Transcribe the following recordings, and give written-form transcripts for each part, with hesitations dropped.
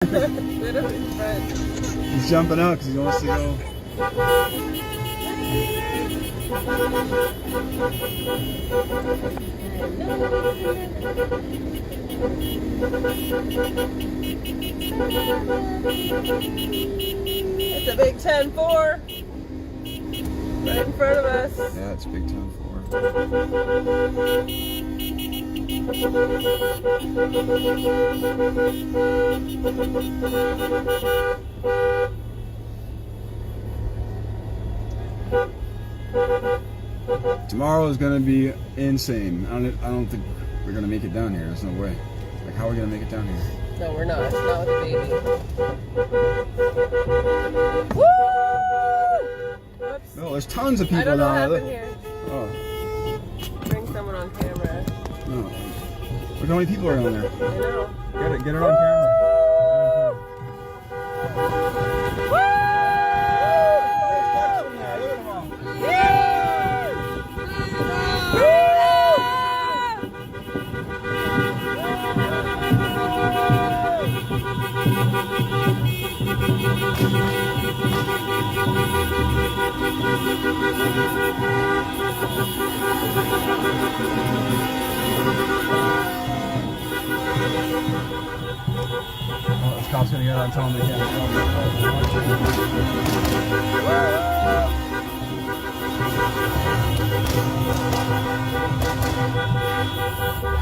Literally, Fred. He's jumping out because he wants to go. It's a big 10-4 right in front of us. Yeah, it's big 10-4. Tomorrow is going to be insane. I don't think we're going to make it down here. There's no way. Like, how are we going to make it down here? No, we're not. Not with the baby. Woo! Whoops. No, there's tons of people I don't know what down happened there. here. Oh, Bring someone on camera. no. Look how many people are down there. I know. Get it on camera. Oh, this cop's gonna get on telling me they can't film.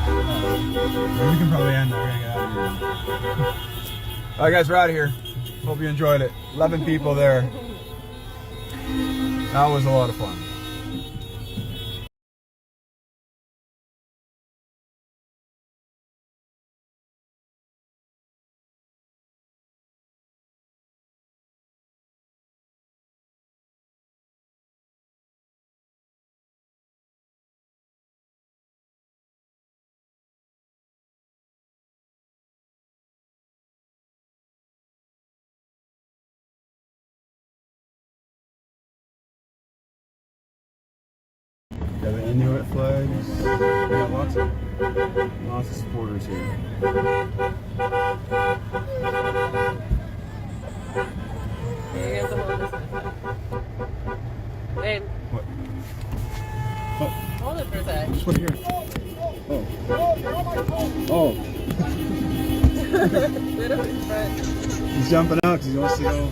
We can probably end there. We're gonna get out of here. Alright guys, we're out of here. Hope you enjoyed it. 11 people there. That was a lot of fun. Got the Inuit flags. We got lots of supporters here. Here, you guys will hold this one. Babe, What? Oh, hold it for a sec. just put it here. Oh. Oh. Literally, Fred. He's jumping out because he wants to go.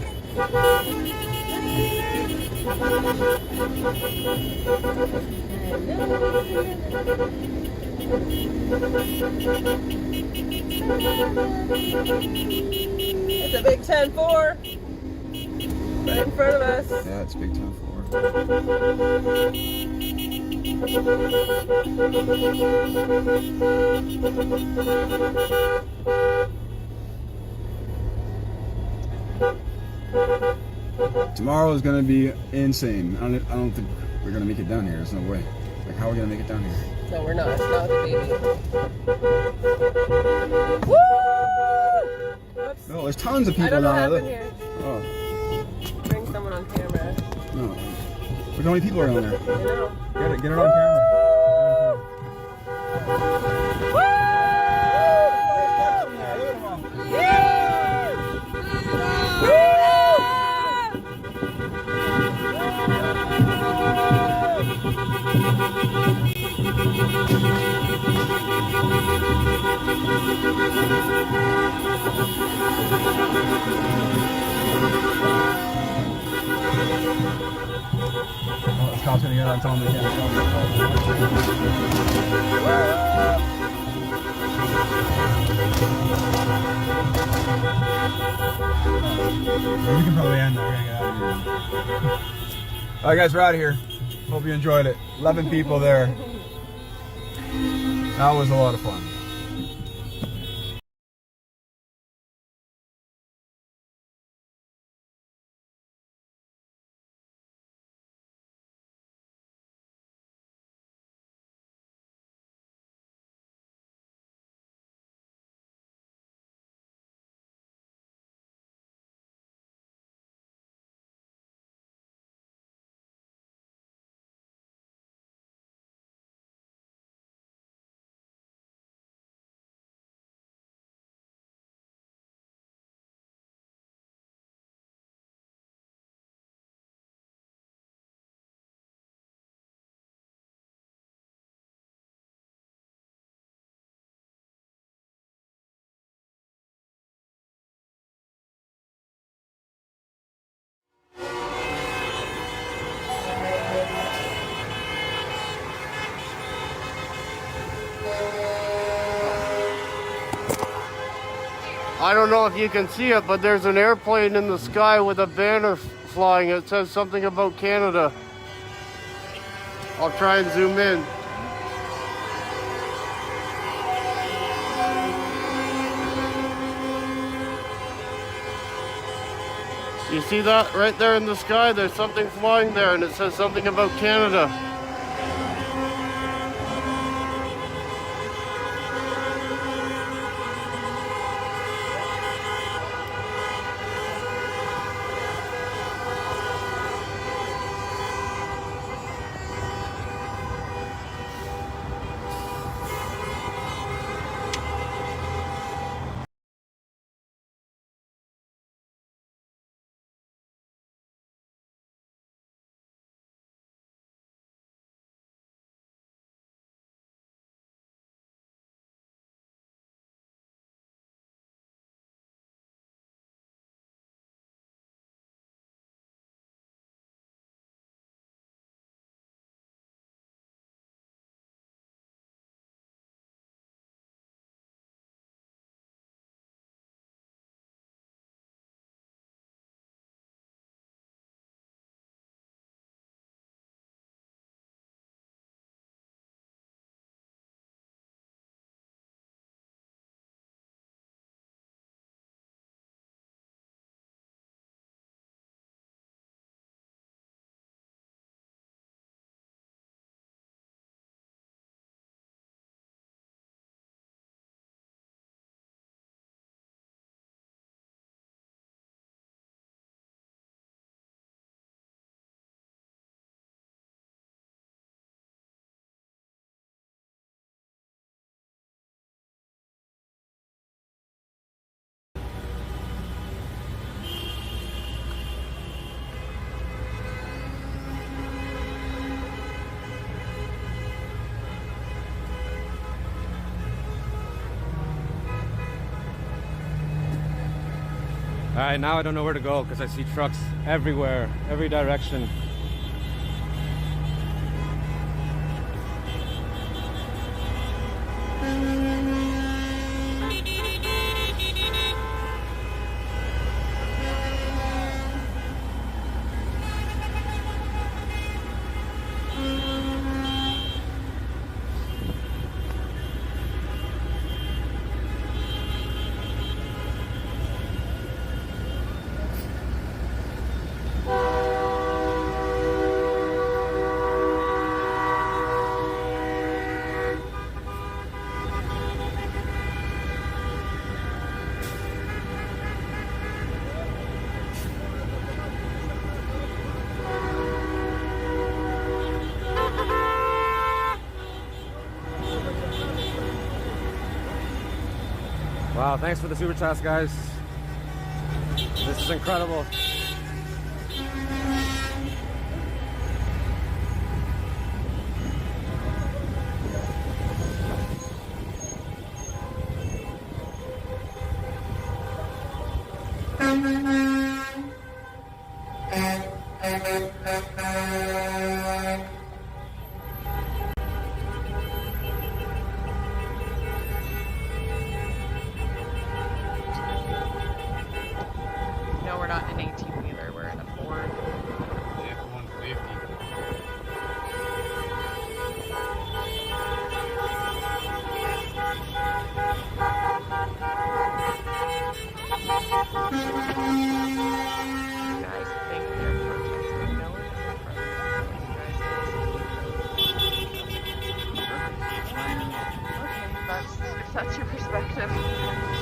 It's a big 10-4 right in front of us. Yeah, it's big 10-4. Tomorrow is going to be insane. I don't think we're going to make it down here. There's no way. Like, how are we going to make it down here? No, we're not. Not with the baby. Woo! Whoops. No, there's tons of I people don't know what down happened there. here. Oh, Bring someone on camera. no. Look how many people are down there. I know. Get it on camera. Oh, this cop's gonna get on telling me they can't film. We can probably end there. We're gonna get out of here. Alright guys, we're out of here. Hope you enjoyed it. 11 people there. That was a lot of fun. I don't know if you can see it, but there's an airplane in the sky with a banner flying. It says something about Canada. I'll try and zoom in. You see that right there in the sky? There's something flying there and it says something about Canada. All right, now I don't know where to go because I see trucks everywhere, every direction. Wow, thanks for the super chats, guys. This is incredible. No, we're not in an 18 wheeler, we're in a Ford. F-150. You guys think they're protesting? No, we're not protesting. Okay, if that's your perspective.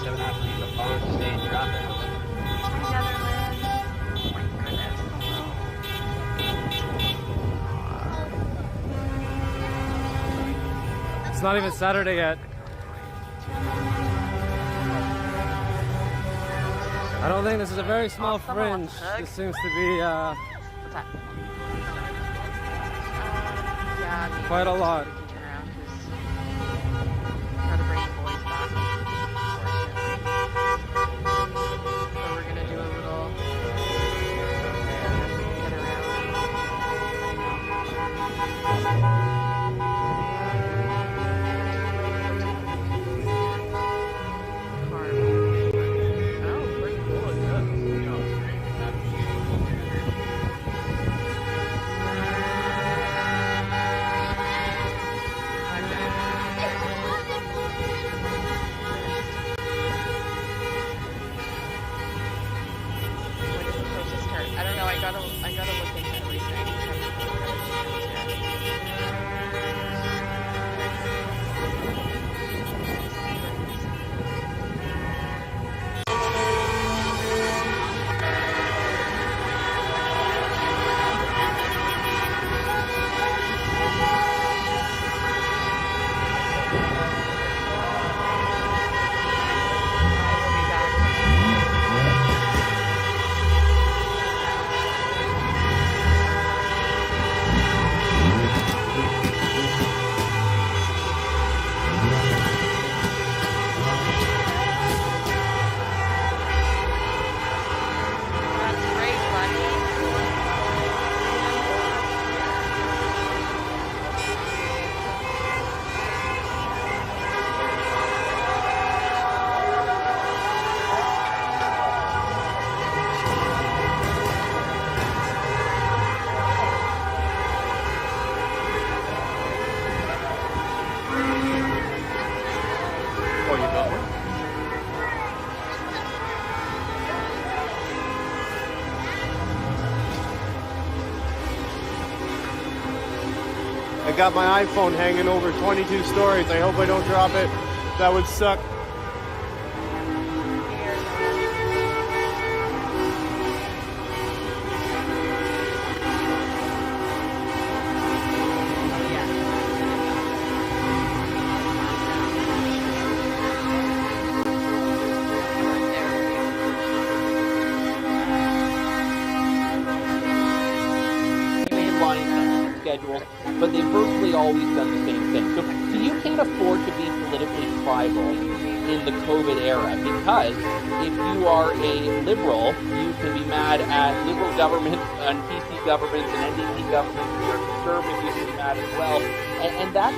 7.5 feet of phone to stay in traffic. Netherlands. Oh my goodness. It's not even Saturday yet. I don't think this is a very small fringe. This seems to be What's that? Yeah, maybe quite a lot. we can turn around 'cause gotta bring the boys back. So we're gonna do a little get around. Car. I got my iPhone hanging over 22 stories. I hope I don't drop it. That would suck. But they've virtually always done the same thing. So you can't afford to be politically tribal in the COVID era, because if you are a liberal, you can be mad at liberal governments and PC governments and NDP governments. If you're conservative, you can be mad as well. And that's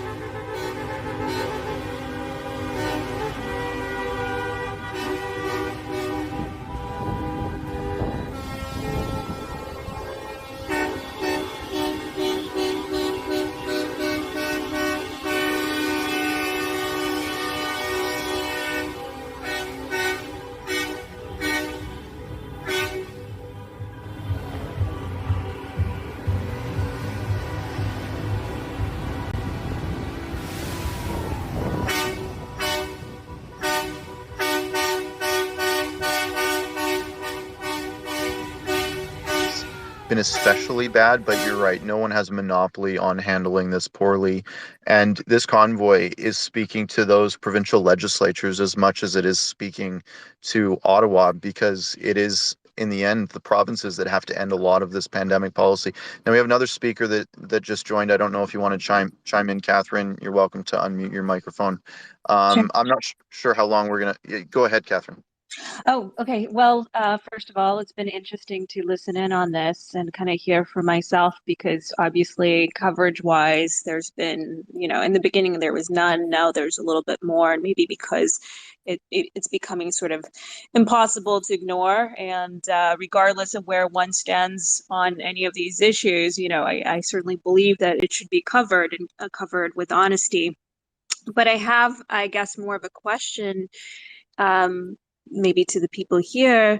been especially bad, but you're right. No one has a monopoly on handling this poorly. And this convoy is speaking to those provincial legislatures as much as it is speaking to Ottawa, because it is, in the end, the provinces that have to end a lot of this pandemic policy. Now we have another speaker that just joined. I don't know if you want to chime in, Catherine. You're welcome to unmute your microphone. Sure. I'm not sure how long we're gonna go ahead, Catherine. Oh, okay. Well, first of all, it's been interesting to listen in on this and kind of hear for myself, because obviously coverage wise, there's been, in the beginning there was none. Now there's a little bit more, and maybe because it's becoming sort of impossible to ignore. And regardless of where one stands on any of these issues, I certainly believe that it should be covered and covered with honesty. But I have, I guess, more of a question. Maybe to the people here,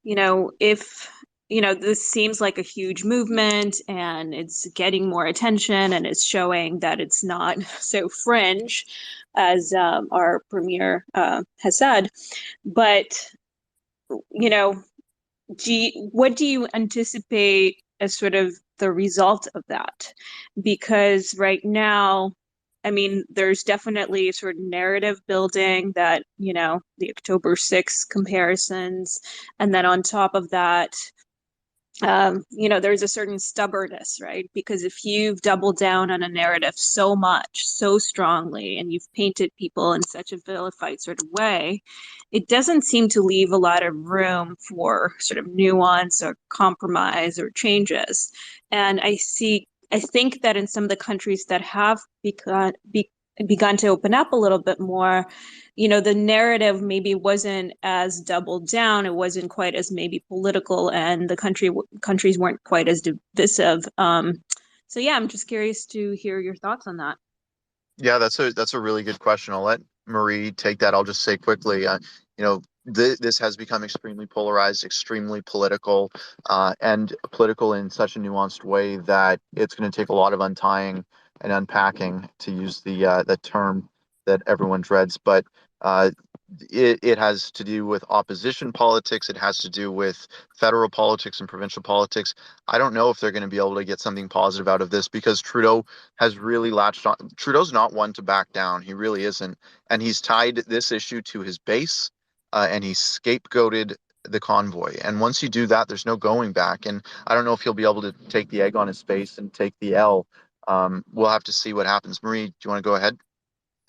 if, this seems like a huge movement and it's getting more attention and it's showing that it's not so fringe as our premier has said. But, what do you anticipate as sort of the result of that? Because right now, I mean, there's definitely sort of narrative building that, the October 6th comparisons. And then on top of that, there's a certain stubbornness, right? Because if you've doubled down on a narrative so much, so strongly, and you've painted people in such a vilified sort of way, it doesn't seem to leave a lot of room for sort of nuance or compromise or changes. And I think that in some of the countries that have begun to open up a little bit more, the narrative maybe wasn't as doubled down. It wasn't quite as maybe political, and the countries weren't quite as divisive. So yeah, I'm just curious to hear your thoughts on that. Yeah, that's a really good question. I'll let Marie take that. I'll just say quickly, this has become extremely polarized, extremely political, and political in such a nuanced way that it's going to take a lot of untying and unpacking, to use the term that everyone dreads. But it has to do with opposition politics. It has to do with federal politics and provincial politics. I don't know if they're going to be able to get something positive out of this, because Trudeau has really latched on. Trudeau's not one to back down. He really isn't. And he's tied this issue to his base, and he's scapegoated the convoy. And once you do that, there's no going back. And I don't know if he'll be able to take the egg on his face and take the L. We'll have to see what happens. Marie, do you want to go ahead?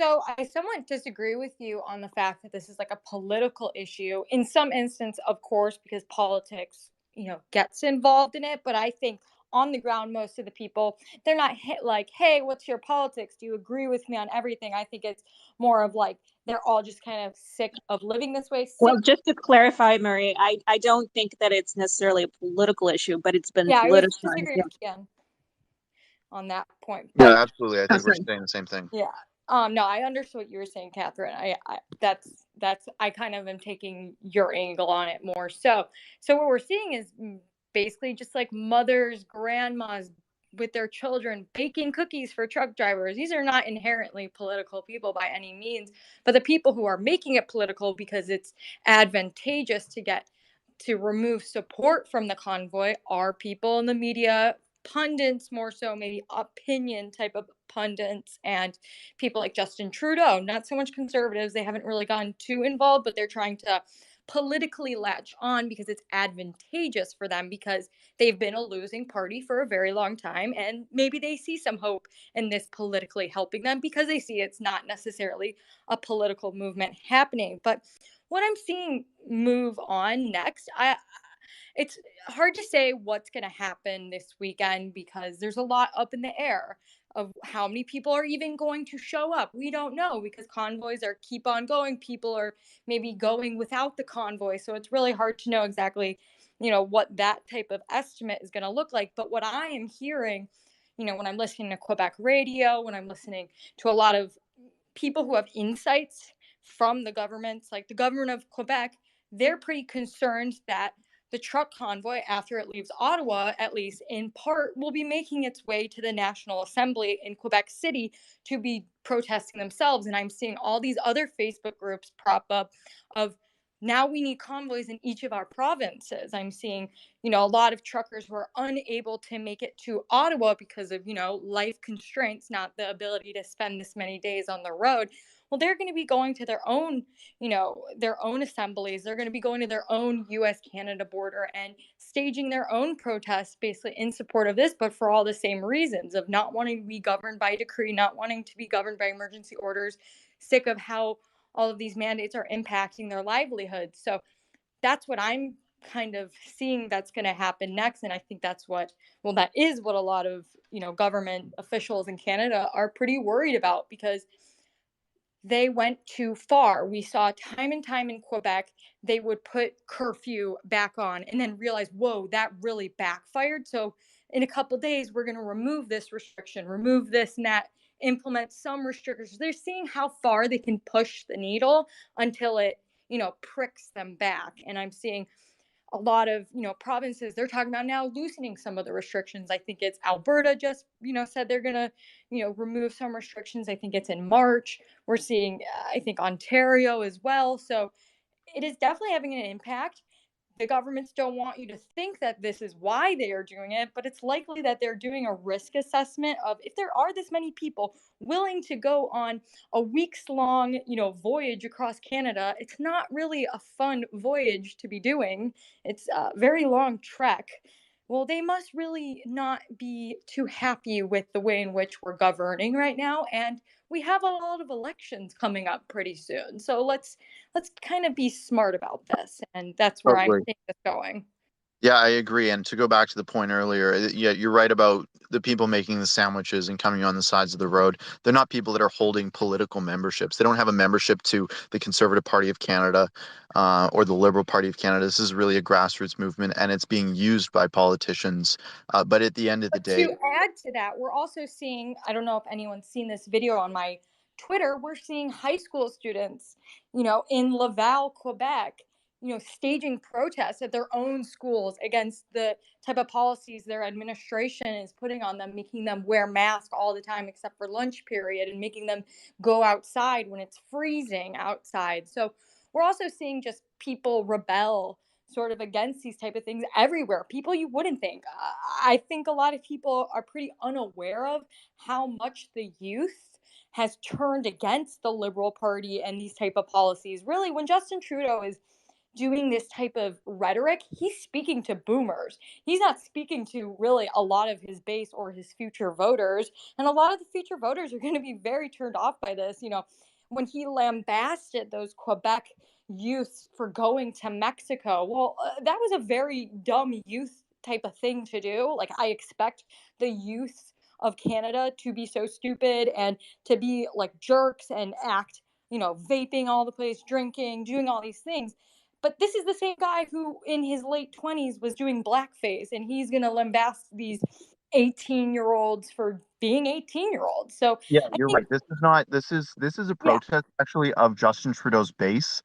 So I somewhat disagree with you on the fact that this is like a political issue. In some instance, of course, because politics, gets involved in it. But I think on the ground, most of the people, they're not like, hey, what's your politics? Do you agree with me on everything? I think it's more of like, they're all just kind of sick of living this way. Well, just to clarify, Marie, I don't think that it's necessarily a political issue, but it's been politicized. Again on that point. But, yeah, absolutely. I think we're saying the same thing. Yeah. No, I understood what you were saying, Catherine. I kind of am taking your angle on it more. So what we're seeing is basically just like mothers, grandmas, with their children baking cookies for truck drivers. These are not inherently political people by any means, but the people who are making it political because it's advantageous to get to remove support from the convoy are people in the media, pundits more so, maybe opinion type of pundits, and people like Justin Trudeau, not so much conservatives. They haven't really gotten too involved, but they're trying to politically latch on because it's advantageous for them because they've been a losing party for a very long time, and maybe they see some hope in this politically helping them because they see it's not necessarily a political movement happening. But what I'm seeing move on next, it's hard to say what's going to happen this weekend because there's a lot up in the air of how many people are even going to show up. We don't know because convoys are keep on going. People are maybe going without the convoy, so it's really hard to know exactly, what that type of estimate is going to look like. But what I am hearing, when I'm listening to Quebec radio, when I'm listening to a lot of people who have insights from the governments, like the government of Quebec, they're pretty concerned that the truck convoy, after it leaves Ottawa, at least in part, will be making its way to the National Assembly in Quebec City to be protesting themselves. And I'm seeing all these other Facebook groups prop up of now we need convoys in each of our provinces. I'm seeing, a lot of truckers who are unable to make it to Ottawa because of, life constraints, not the ability to spend this many days on the road. Well, they're going to be going to their own assemblies. They're going to be going to their own US Canada border and staging their own protests basically in support of this, but for all the same reasons of not wanting to be governed by decree, not wanting to be governed by emergency orders, sick of how all of these mandates are impacting their livelihoods. So that's what I'm kind of seeing that's going to happen next. And I think that is what a lot of, government officials in Canada are pretty worried about because they went too far. We saw time and time in Quebec, they would put curfew back on and then realize, whoa, that really backfired. So in a couple of days, we're going to remove this restriction, remove this and that, implement some restrictions. They're seeing how far they can push the needle until it, pricks them back. And I'm seeing a lot of provinces, they're talking about now loosening some of the restrictions. I think it's Alberta just said they're gonna remove some restrictions. I think it's in March. We're seeing I think Ontario as well. So it is definitely having an impact. The governments don't want you to think that this is why they are doing it, but it's likely that they're doing a risk assessment of if there are this many people willing to go on a weeks long, voyage across Canada. It's not really a fun voyage to be doing. It's a very long trek. Well, they must really not be too happy with the way in which we're governing right now, and we have a lot of elections coming up pretty soon. So let's kind of be smart about this, and that's where I'm Totally. seeing this going. Yeah, I agree. And to go back to the point earlier, yeah, you're right about the people making the sandwiches and coming on the sides of the road. They're not people that are holding political memberships. They don't have a membership to the Conservative Party of Canada or the Liberal Party of Canada. This is really a grassroots movement, and it's being used by politicians. But at the end of the But day, to add to that, we're also seeing, I don't know if anyone's seen this video on my Twitter, we're seeing high school students, in Laval, Quebec, staging protests at their own schools against the type of policies their administration is putting on them, making them wear masks all the time except for lunch period and making them go outside when it's freezing outside. So we're also seeing just people rebel sort of against these type of things everywhere. People you wouldn't think. I think a lot of people are pretty unaware of how much the youth has turned against the Liberal Party and these type of policies. Really, when Justin Trudeau is doing this type of rhetoric, he's speaking to boomers. He's not speaking to really a lot of his base or his future voters. And a lot of the future voters are going to be very turned off by this. When he lambasted those Quebec youth for going to Mexico, well, that was a very dumb youth type of thing to do. Like, I expect the youth of Canada to be so stupid and to be like jerks and act, vaping all the place, drinking, doing all these things. But this is the same guy who in his late 20s was doing blackface, and he's going to lambast these 18-year-olds for being 18-year-olds. So yeah, I you're think, right. This is a yeah, protest actually of Justin Trudeau's base.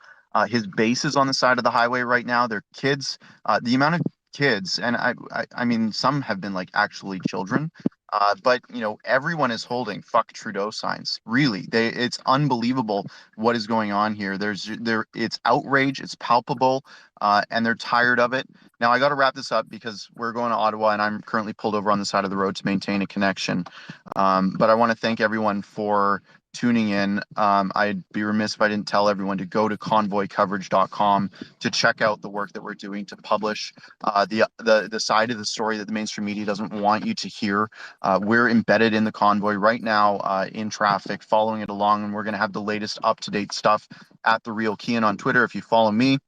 His base is on the side of the highway right now. They're kids. The amount of kids, and I mean, some have been like actually children But everyone is holding "fuck Trudeau" signs. Really, it's unbelievable what is going on here. It's outrage. It's palpable, and they're tired of it. Now I got to wrap this up because we're going to Ottawa, and I'm currently pulled over on the side of the road to maintain a connection. But I want to thank everyone for tuning in. I'd be remiss if I didn't tell everyone to go to convoycoverage.com to check out the work that we're doing to publish the side of the story that the mainstream media doesn't want you to hear. We're embedded in the convoy right now in traffic, following it along, and we're going to have the latest up-to-date stuff at The Real Kean on Twitter. If you follow me,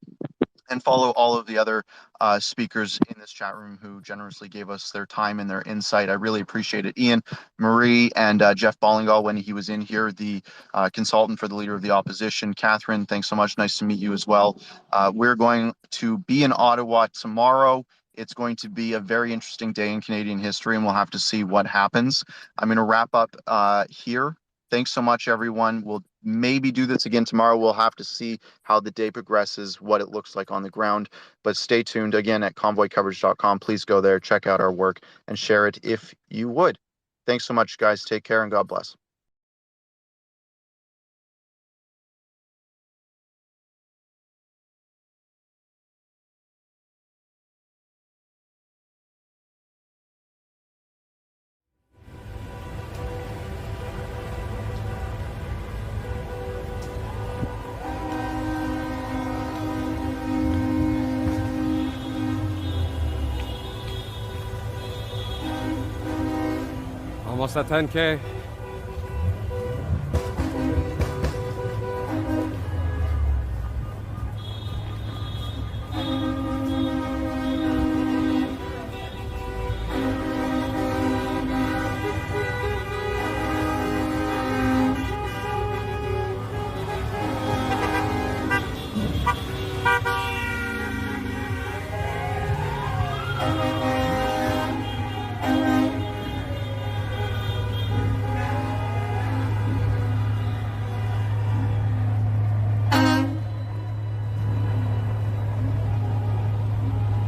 and follow all of the other speakers in this chat room who generously gave us their time and their insight. I really appreciate it. Ian, Marie, and Jeff Ballingall when he was in here, the consultant for the Leader of the Opposition. Catherine, thanks so much. Nice to meet you as well. We're going to be in Ottawa tomorrow. It's going to be a very interesting day in Canadian history, and we'll have to see what happens. I'm going to wrap up here. Thanks so much, everyone. We'll maybe do this again tomorrow. We'll have to see how the day progresses, what it looks like on the ground. But stay tuned again at convoycoverage.com. Please go there, check out our work, and share it if you would. Thanks so much, guys. Take care, and God bless. Almost at 10K.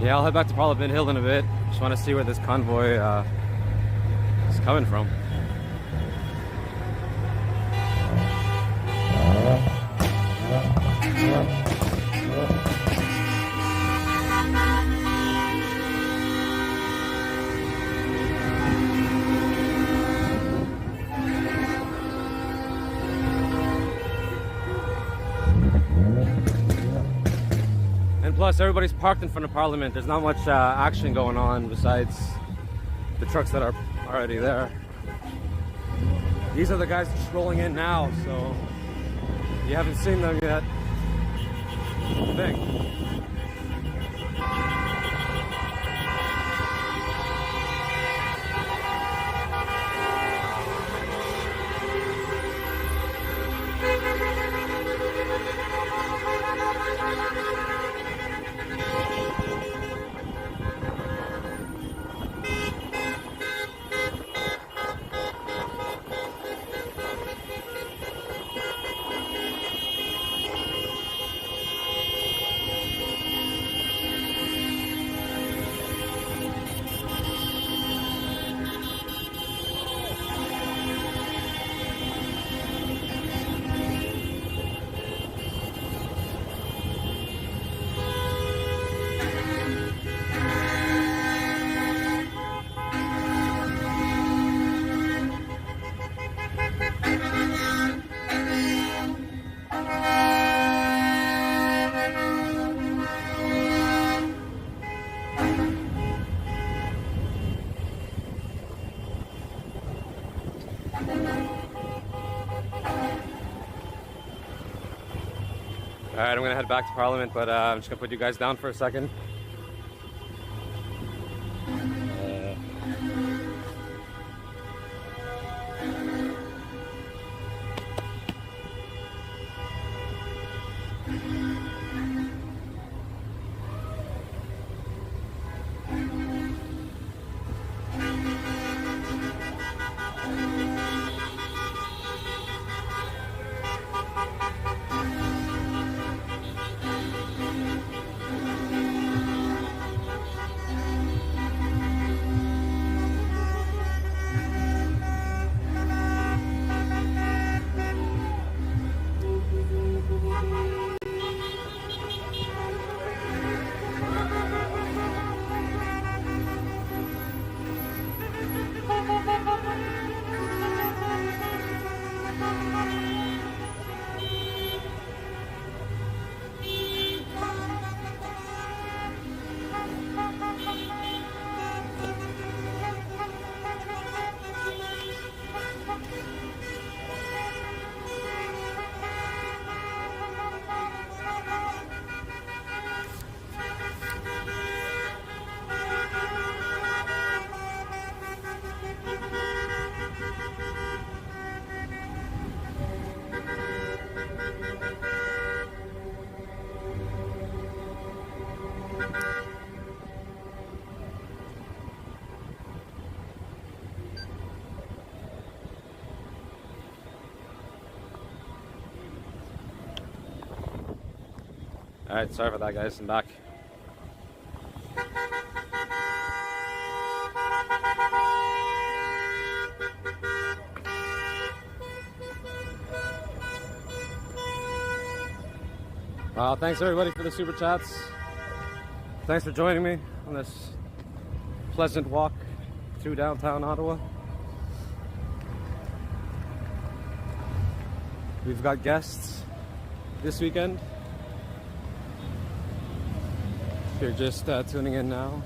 Yeah, I'll head back to Parliament Hill in a bit. Just want to see where this convoy is coming from. Plus, everybody's parked in front of Parliament. There's not much action going on besides the trucks that are already there. These are the guys just rolling in now, so you haven't seen them yet. I think. Alright, I'm gonna head back to Parliament, but I'm just gonna put you guys down for a second. Alright, sorry about that, guys. I'm back. Thanks everybody for the super chats. Thanks for joining me on this pleasant walk through downtown Ottawa. We've got guests this weekend. If you're just tuning in now.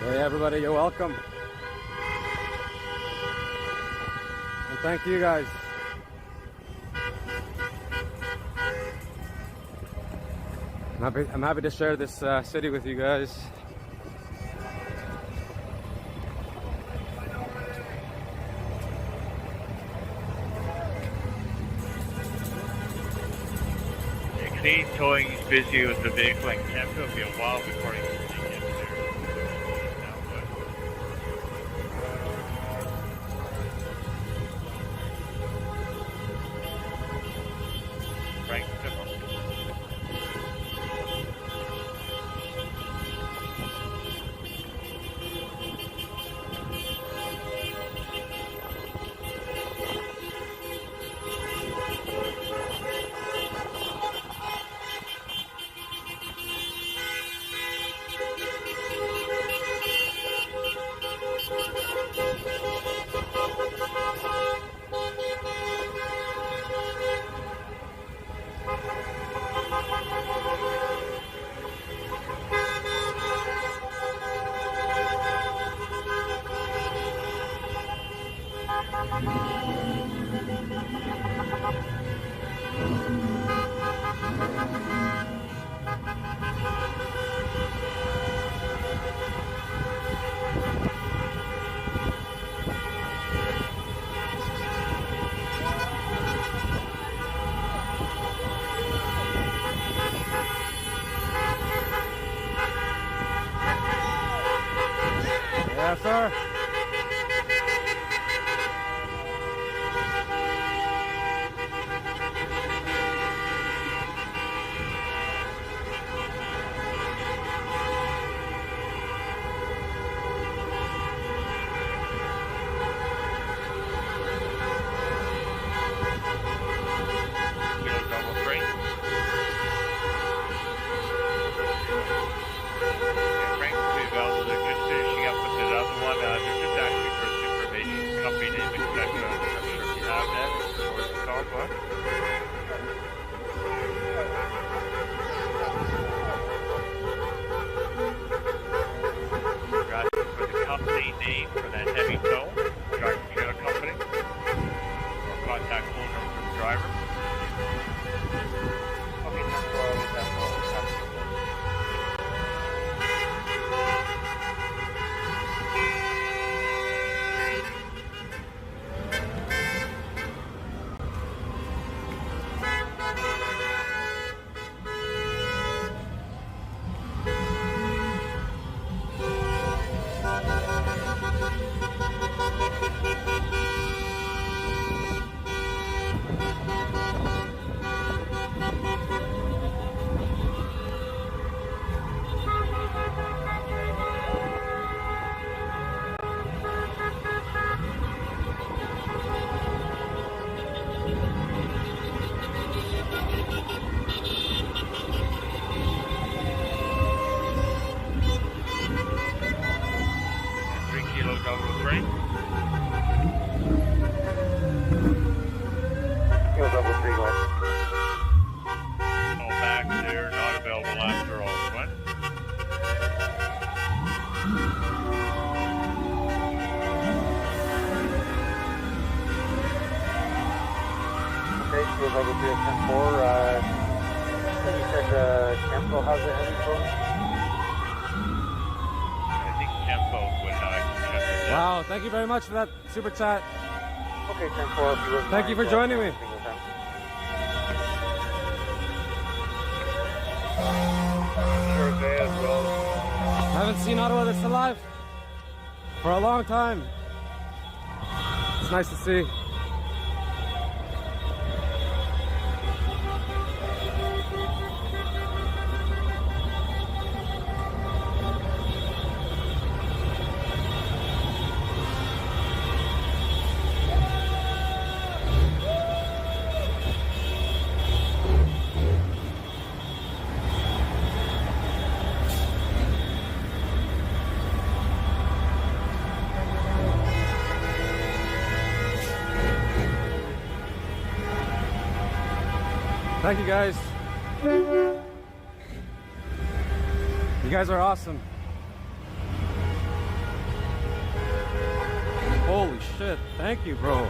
Hey everybody, you're welcome. And thank you guys. I'm happy to share this city with you guys. He's towing, he's busy with the vehicle in Canada. It'll be a while before he gets there. Frank Zimmer. Yes, sir. Field level 3 at 10-4. You said Tempo has a heavy close? I think Tempo would accept that. Wow, thank you very much for that super chat. Okay, 10-4. If you wouldn't Thank you mind, for joining me. single time. Survey as well. I haven't seen Ottawa this alive for a long time. It's nice to see. Thank you guys. You guys are awesome. Holy shit. Thank you, bro.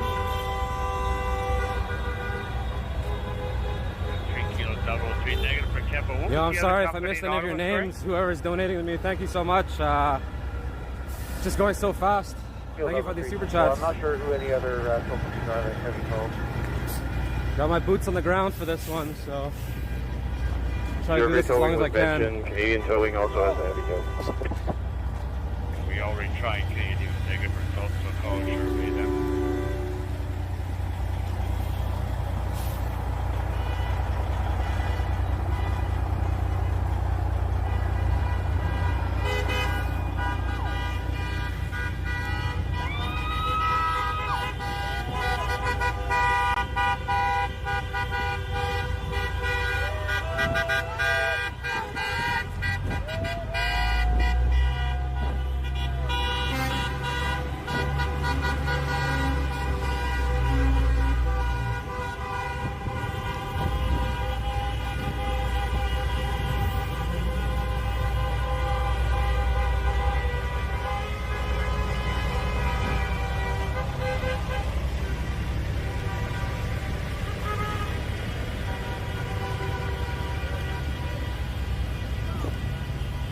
3 Kilo Double 3 negative for Tempo. What Yo, was I'm the sorry other if I company missed in any of your Ottawa, sorry? names. Whoever's donating to me, thank you so much. Just going so fast. Field Thank you level for the 3. super Well, chats. I'm not sure who any other companies are that heavy close. Got my boots on the ground for this one, so try to do Survey this as long towing as I was can. mentioned. Canadian towing also has a heavy close. We already tried Canadian with negative results, so call survey them.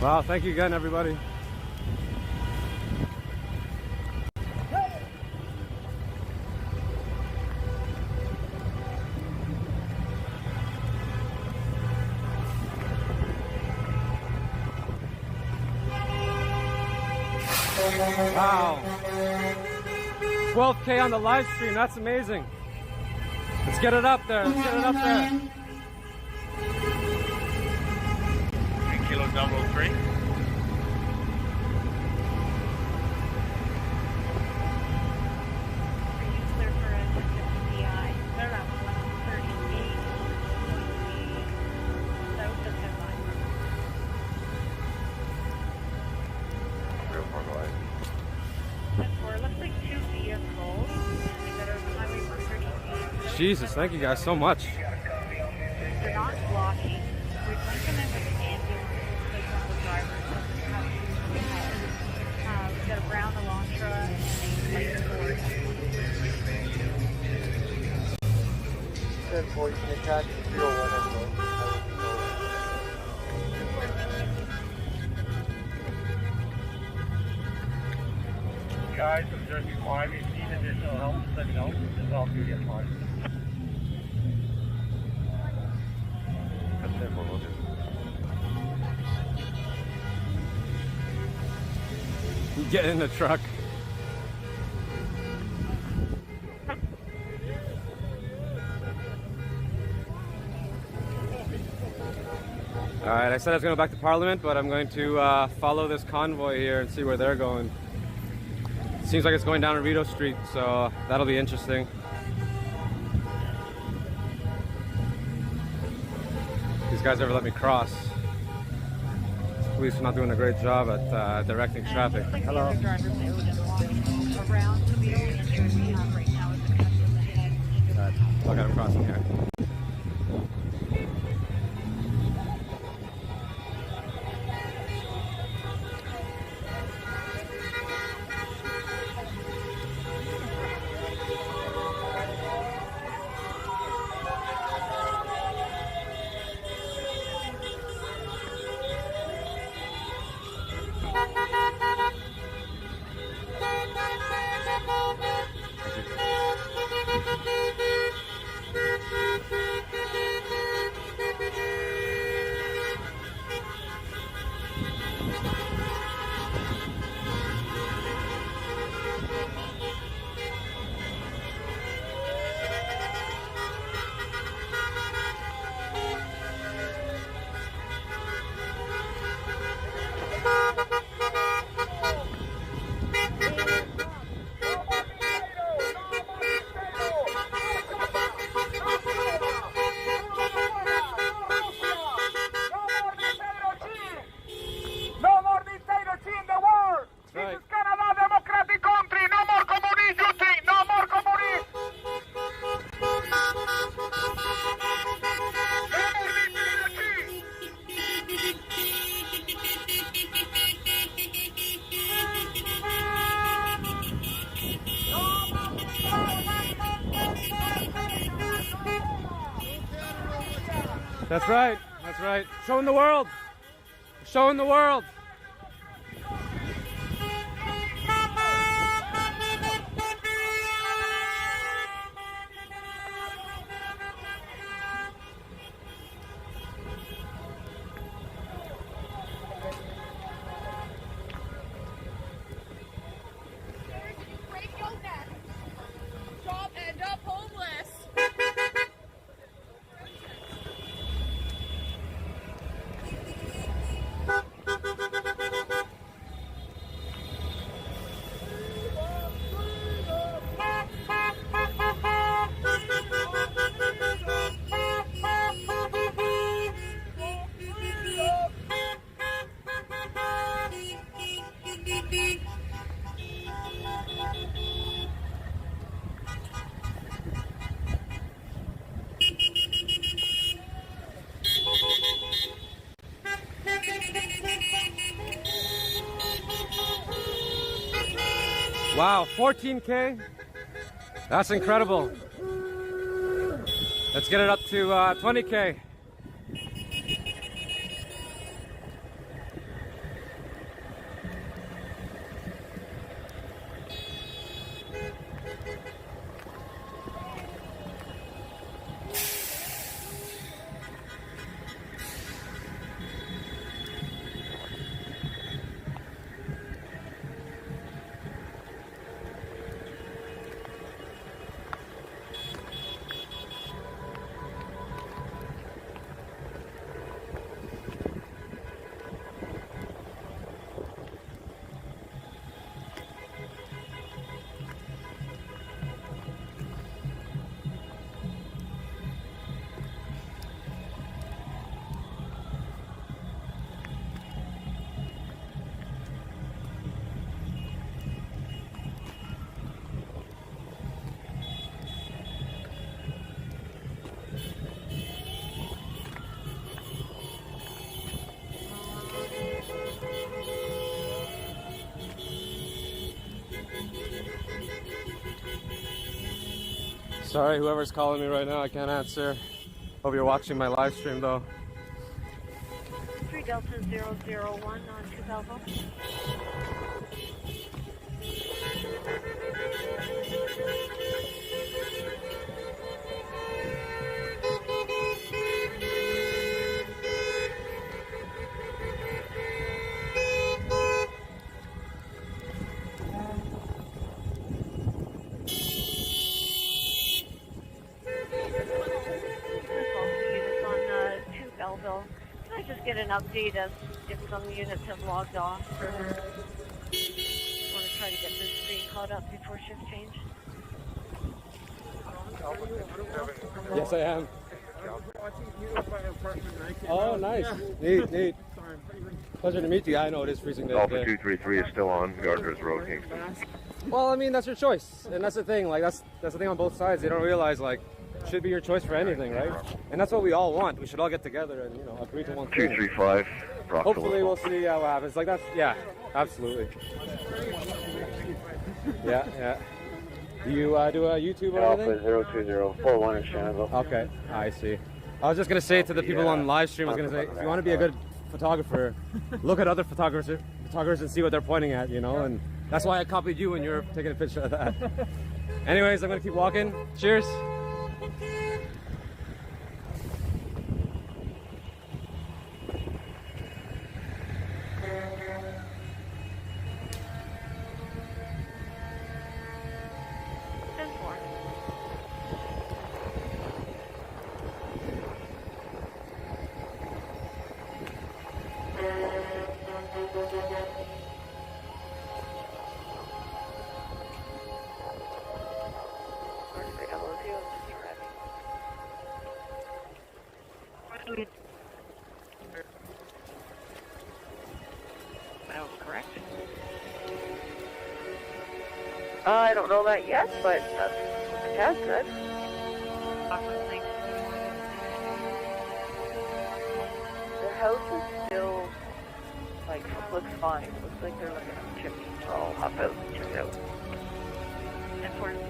Wow, thank you again, everybody. Wow. 12K on the live stream, that's amazing. Let's get it up there, let's get it up there. 3 Kilo Double 3. Jesus, thank you guys so much. They're not blocking. We're linking them with an ambulance to take one of the drivers that we've got a brown Elantra and a light Ford. 10-4, you can attach 301 as well. Guys, if there's required, if you need additional help, just let me know. It's all duty applied. That's 10-4, we'll do. Get in the truck. Alright, I said I was going to go back to Parliament, but I'm going to follow this convoy here and see where they're going. Seems like it's going down Rideau Street, so that'll be interesting. These guys never let me cross. Police are not doing a great job at directing traffic. Hello. Okay, I'm crossing here. That's right. That's right. Showing the world. Showing the world. Break your neck. Job end up homeless. Wow, 14K? That's incredible. Let's get it up to 20K. Sorry, whoever's calling me right now, I can't answer. Hope you're watching my live stream though. 3 Delta 001 on 2000. Belleville. Can I just get an update as if some units have logged off? Or want to try to get this screen caught up before shift change? Yes, I am. Oh, nice. Neat, neat. Pleasure to meet you. I know it is freezing day. Alpha 233 is still on Gardner's Road, Kingston. Well, I mean, that's your choice. And that's the thing. Like, that's the thing on both sides. They don't realize, like, it should be your choice for anything, right? And that's what we all want. We should all get together and, you know, agree to one thing. 235. Hopefully we'll see what happens. Like, that's, yeah, absolutely. Yeah, yeah. Do you do a YouTube or anything? Alpha 02041 in Shannon. Okay, I see. I was just going to say to the people on live stream, I was going to say, if you want to be a good photographer, look at other photographers and see what they're pointing at, you know? And that's why I copied you when you're taking a picture of that. Anyways, I'm going to keep walking. Cheers. That was correct. I don't know that yet, but that's what the test said. The house is still, like, looks fine. Looks like they're looking at the chimneys are all up out and chipped out. Important.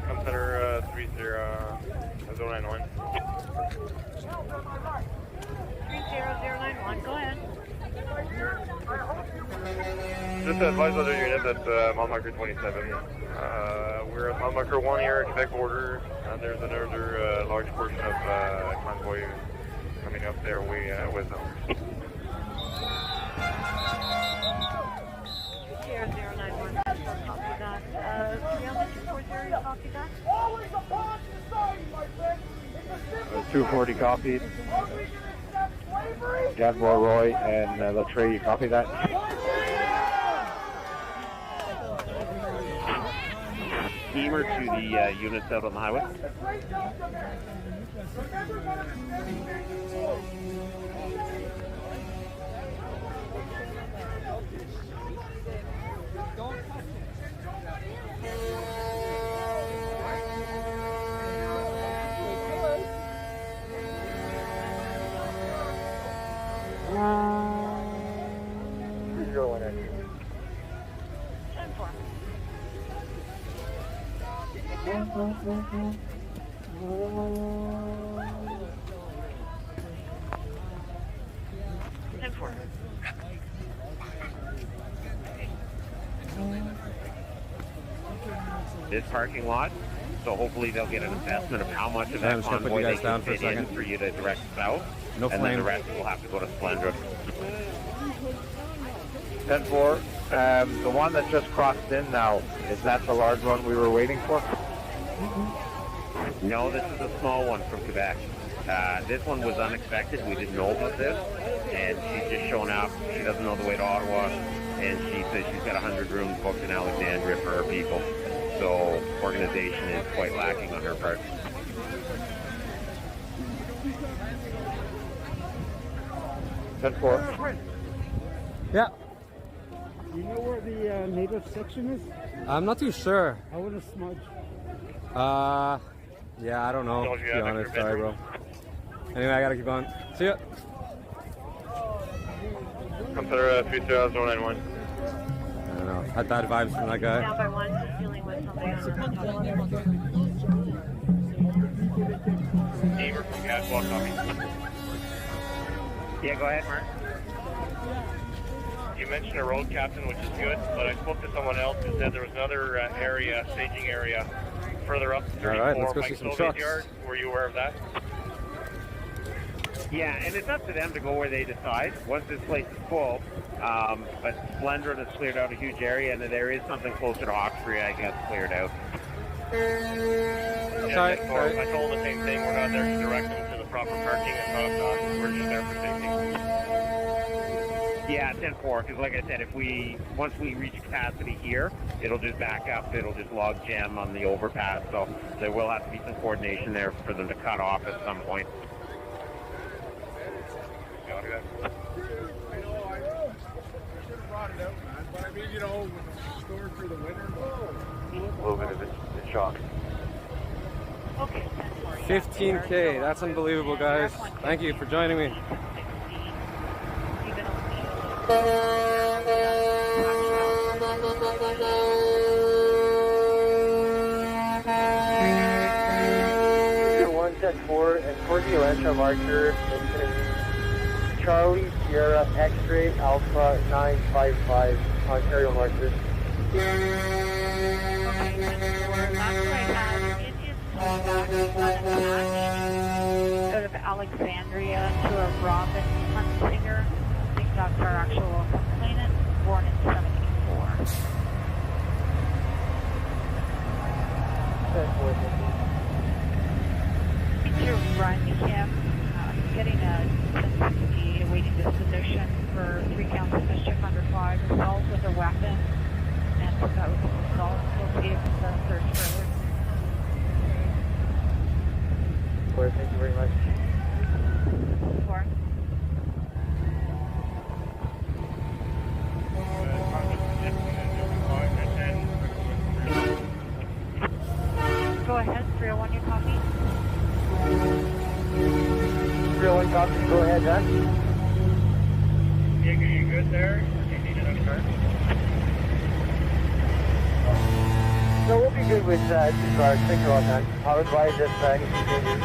Come center 3091. 30091, go ahead. Just advise other units at mile marker 27. We're at mile marker 1 here at Quebec border. There's another large portion of convoy coming up there with them. 0091, copy that. 340, copy that. 240 copied. Gadbois Roy and Latre, you copy that? Steamer to the units out on the highway. This parking lot, so hopefully they'll get an assessment of how much of that convoy they can fit in for you to direct south, No and flame. then the rest will have to go to Splendor. 10-4, the one that just crossed in now, is that the large one we were waiting for? No, this is a small one from Quebec. This one was unexpected. We didn't know about this, and she's just shown up. She doesn't know the way to Ottawa, and she says she's got 100 rooms booked in Alexandria for her people. So organization is quite lacking on her part. Yeah. Do you know where the native section is? I'm not too sure. I would have smudged. Yeah, I don't know, Don't to you be have honest. extra Sorry, bro. Anyway, I gotta keep on. See ya. Consider 30091. I don't know. Had bad vibes from that guy. Down by one, just dealing with somebody on the Steamer from Gadbois coming. Yeah, go ahead, Mark. You mentioned a road captain, which is good, but I spoke to someone else who said there was another area, staging area, further up 34 All right, let's go by see some Soviet trucks. Yard. Were you aware of that? Yeah, and it's up to them to go where they decide once this place is full. But Splendor has cleared out a huge area, and there is something closer to Hawkesbury, I guess, cleared out. Yeah, Sorry. I told the same thing. We're not there to direct them to the proper parking. It's not we're just there for safety. Yeah, 10-4, because like I said, once we reach capacity here, it'll just back up, it'll just log jam on the overpass, so there will have to be some coordination there for them to cut off at some point. Got it. I know. Should have brought it out, man. But I mean, you know, with the store through the winter. A little bit of a shock. Okay, 15K. That's unbelievable, guys. Thank you for joining me. One 10-4, and for the Elantra marker, it's going to be Charlie Sierra X-ray Alpha 955 Ontario marker. Out of Alexandria to a Robin Hunsinger. I think that's our actual complainant, born in 74. To run him, getting a 1060 awaiting disposition for 3 counts of mischief under 5. the weapon and took out the assault. We'll see if it's a search further. Well, thank you very much. Four. Go ahead, 301, you copy? 301 copy, go ahead, John. Jake, are you good there? Do you need another car? So we'll be good with 2 cars. Thank you all, man. I'll advise if anything changes.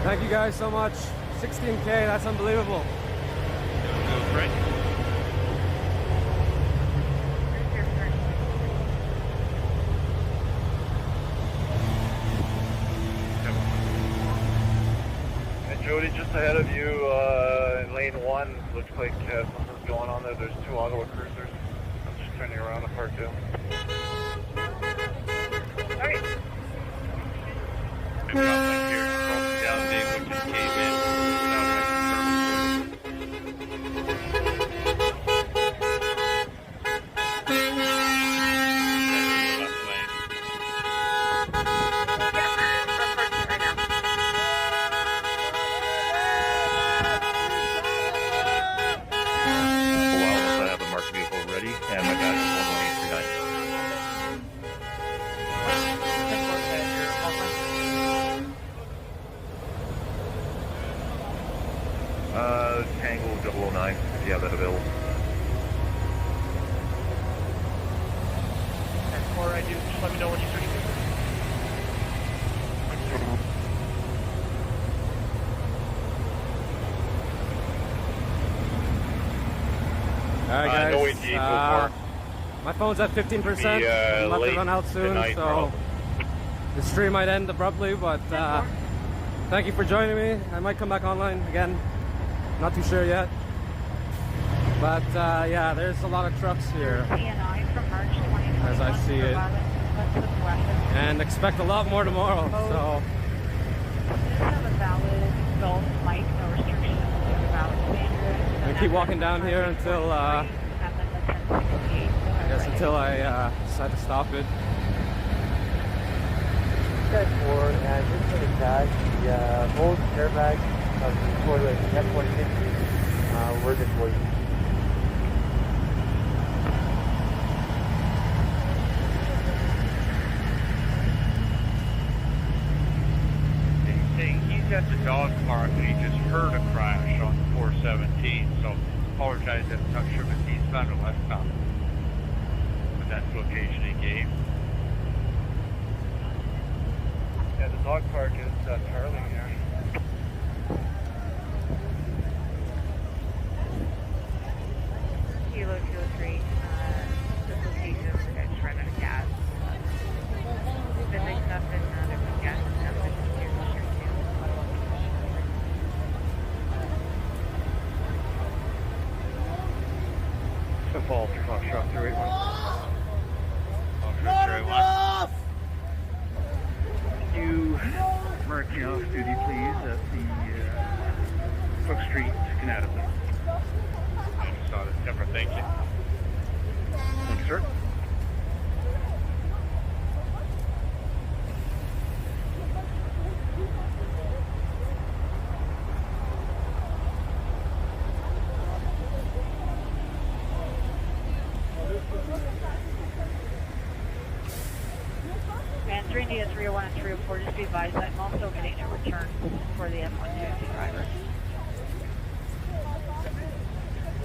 Thank you guys so much. 16K, that's unbelievable. And Jody, just ahead of you in lane 1, looks like something's going on there. There's 2 Ottawa cruisers. I'm just turning around the park too. Alright. Down Dave, which just came in. Tango 009, if you have that available. Or I do, just let me know when you're ready. Alright guys, no AT my phone's at 15%, I'm about to run out soon, so the stream might end abruptly, but thank you for joining me. I might come back online again, not too sure yet. But yeah, there's a lot of trucks here, as I see it, and expect a lot more tomorrow, so. I'm gonna keep walking down here until, I guess until I decide to stop it. Guys, for just for the tag, the both airbags of the toilet F-150 were deployed. He's at the dog park and he just heard a crash on 417, so apologize, I'm not sure if he's found a left stop. But that's the location he gave. Yeah, the dog park is Charlie here. Kilo 203, this location, we're going to run out of gas. Specific stuff and there's gas and stuff that's here too. So fall to Foxtrot 381. Foxtrot 381. You mark me off duty, please, at the Cook Street, Canada, please. I just saw this number, thank you. Thank you, sir. Answering the 301 and 304, just be advised I'm also getting a return for the F-150 driver.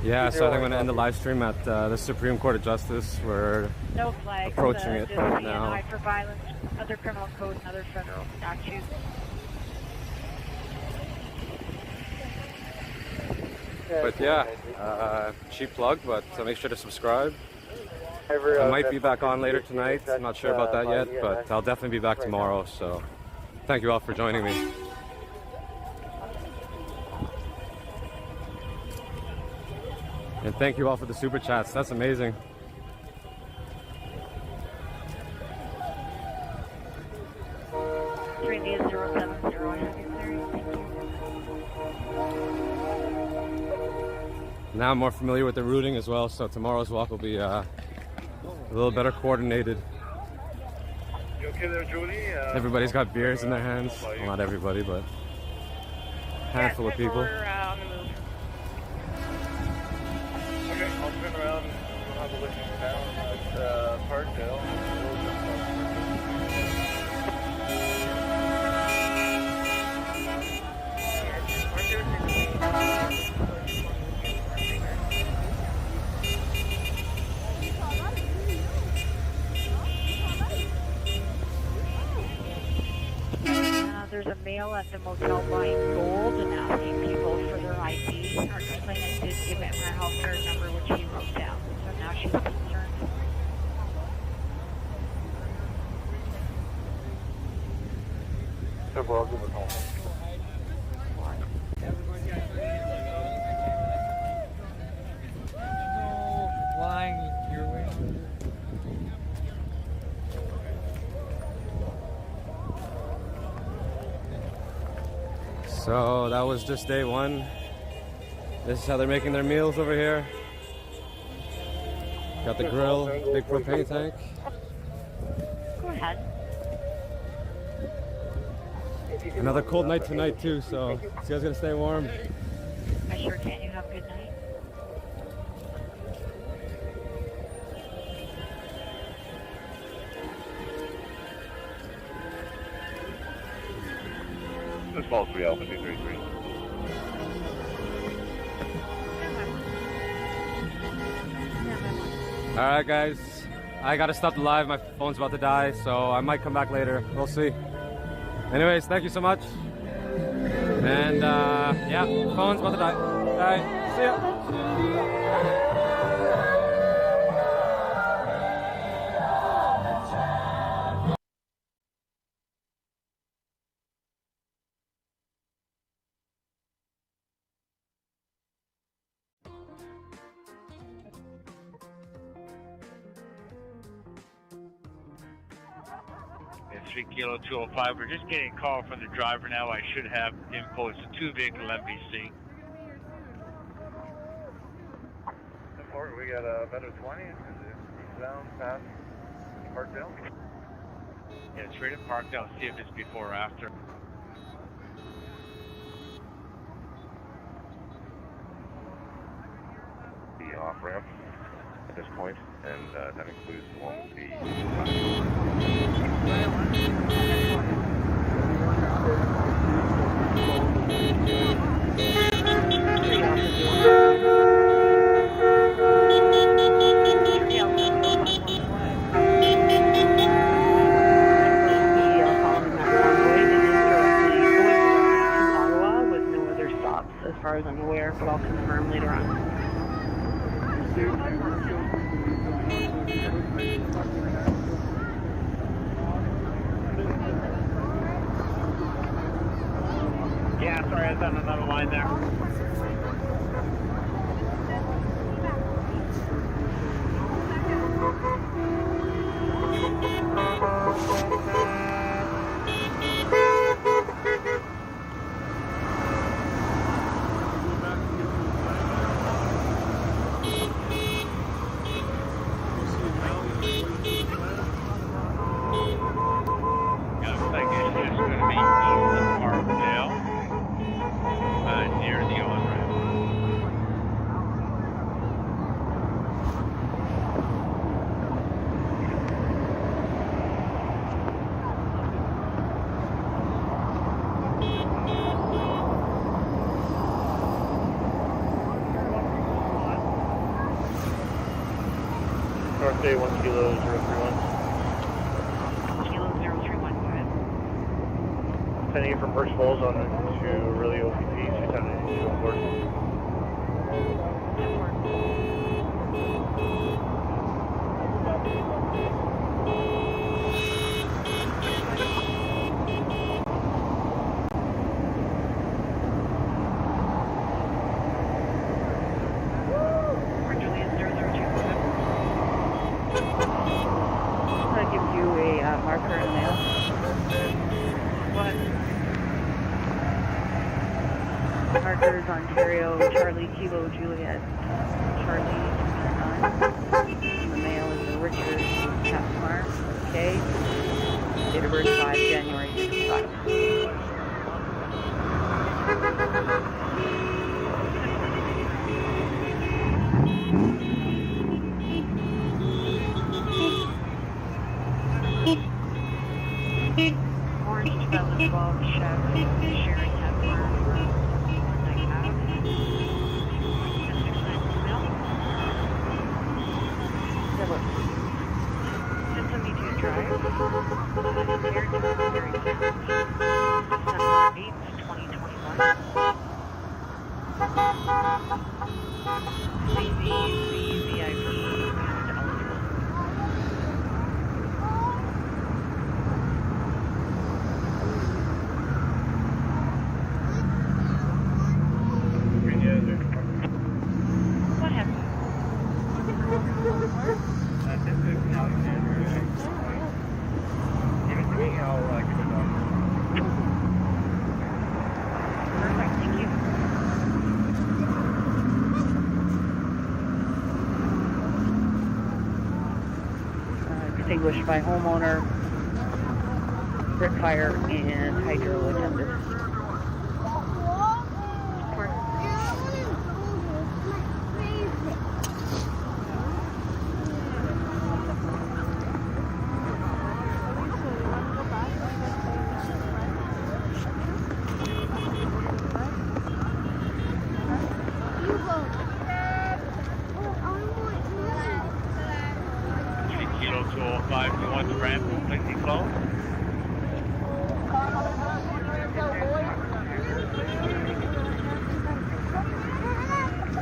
Yeah, so I think I'm going to end the live stream at the Supreme Court of Justice. We're No flags, approaching it just right now. CNI for violence, other criminal code, and other federal statutes. But yeah, cheap plug, but make sure to subscribe. I might be back on later tonight. I'm not sure about that yet, but I'll definitely be back tomorrow. So thank you all for joining me. And thank you all for the super chats. That's amazing. India 070, I have you cleared. Thank you. Now I'm more familiar with the routing as well, so tomorrow's walk will be a little better coordinated. You okay there, Julie? Everybody's got beers in their hands. Well, not everybody, but a handful of people. Okay, I'll turn around and we'll have a look down at Parkdale. There's a male at the motel buying gold and asking people for their ID. Our complainant did give him her health card number, which he wrote down. So now she's concerned. So I'll give it a call. Flying your way. So that was just day one. This is how they're making their meals over here. Got the grill, big propane tank. Go ahead. Another cold night tonight too, so you guys gonna stay warm. I sure can. You have a good night. This ball's 3 Alpha 233. Alright guys, I gotta stop the live, my phone's about to die, so I might come back later, we'll see. Anyways, thank you so much. And yeah, phone's about to die. Alright, see ya. It's 3 Kilo 205. We're just getting a call from the driver now. I should have info. It's a 2-vehicle MVC. We got a better 20. Down past Parkdale. Yeah, it's right at Parkdale. See if it's before or after. The off ramp at this point, and that includes along the. Ottawa with no other stops as far as I'm aware, but I'll confirm later on. Yeah, sorry, I was on another line there. Northday 1 Kilo 031. Kilo 031, go ahead. Sending it from Birch Falls on to Really OPP, 672 on board. I'll give you a marker in the mail. What? Markers, Ontario, Charlie, Kilo, Juliet, Charlie, 29. The male is a Richard Catsmar, K. Date of birth 5 January 65. Orange 2012 Chevy, Sherry Catsmar, Night Ave. 1069 male. Double. 1072 drive. December 8th, 2021. CVVIP and eligible. What happened? Give it to me, I'll give it up. Perfect, thank you. Extinguished by homeowner, brick fire, and hydro attendant. Kilo 205, you want the ramp completely closed?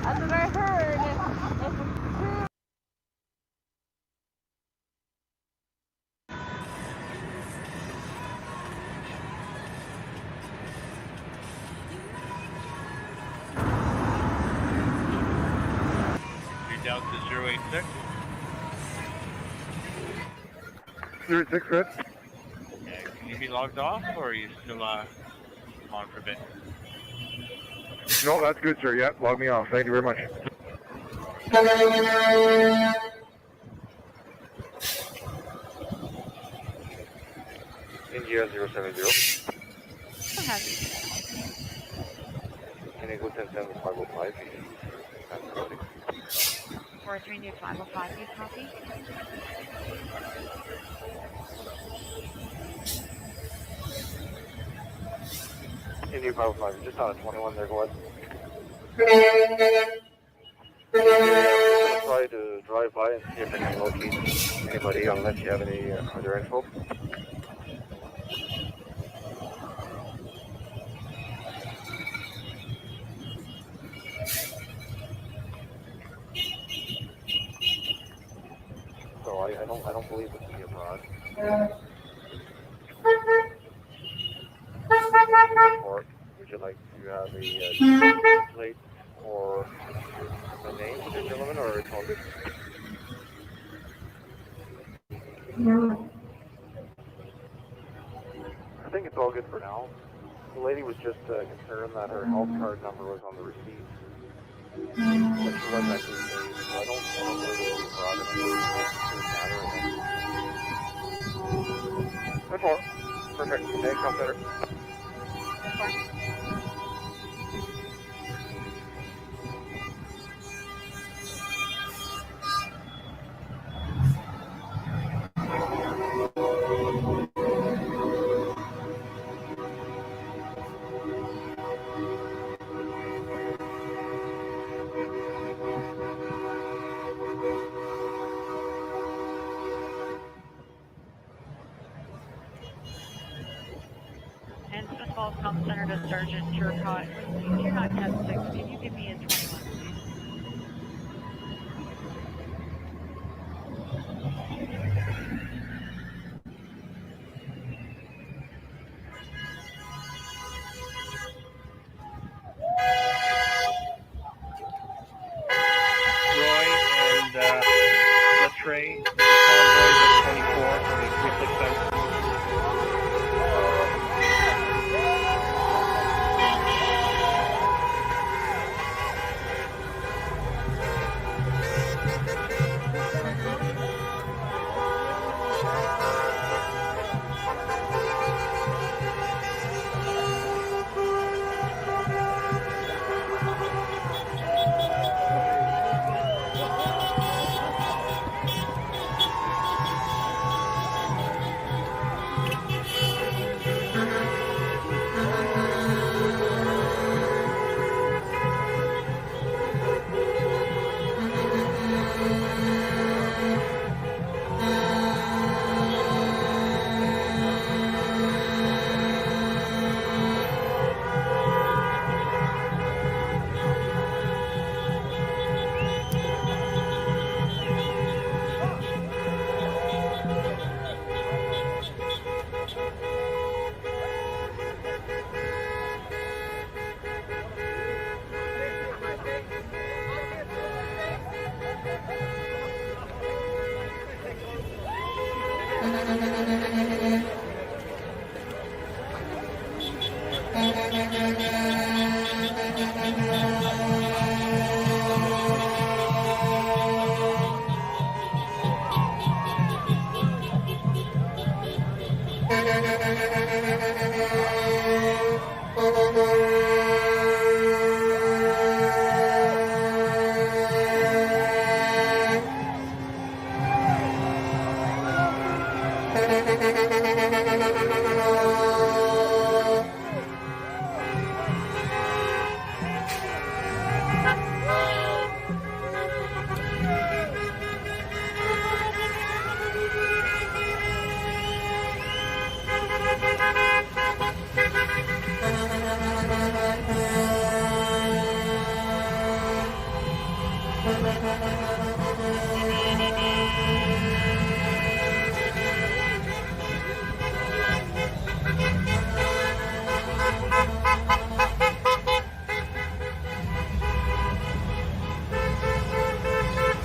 That's what I heard. You're down to 086. 06, Red. Okay, can you be logged off, or are you still on for a bit? No, that's good, sir. Yeah, log me off. Thank you very much. India 070. Can I go 107505? 43 new 505, you copy? India 505, just on a 21 there, go ahead. Try to drive by and see if I can locate anybody unless you have any other info. So I don't believe this to be abroad. Or would you like to have a plate or a name for the gentleman, or it's all good? I think it's all good for now. The lady was just concerned that her health card number was on the receipt. But she was actually paid, so I don't believe it was fraud. That's all. Perfect. Thanks, I'll better. And Smith Falls Health Center to Sergeant Turcott. You're not 10-6. Can you give me a 21, please? Roy and Latrey, Convoy at 24, 23 6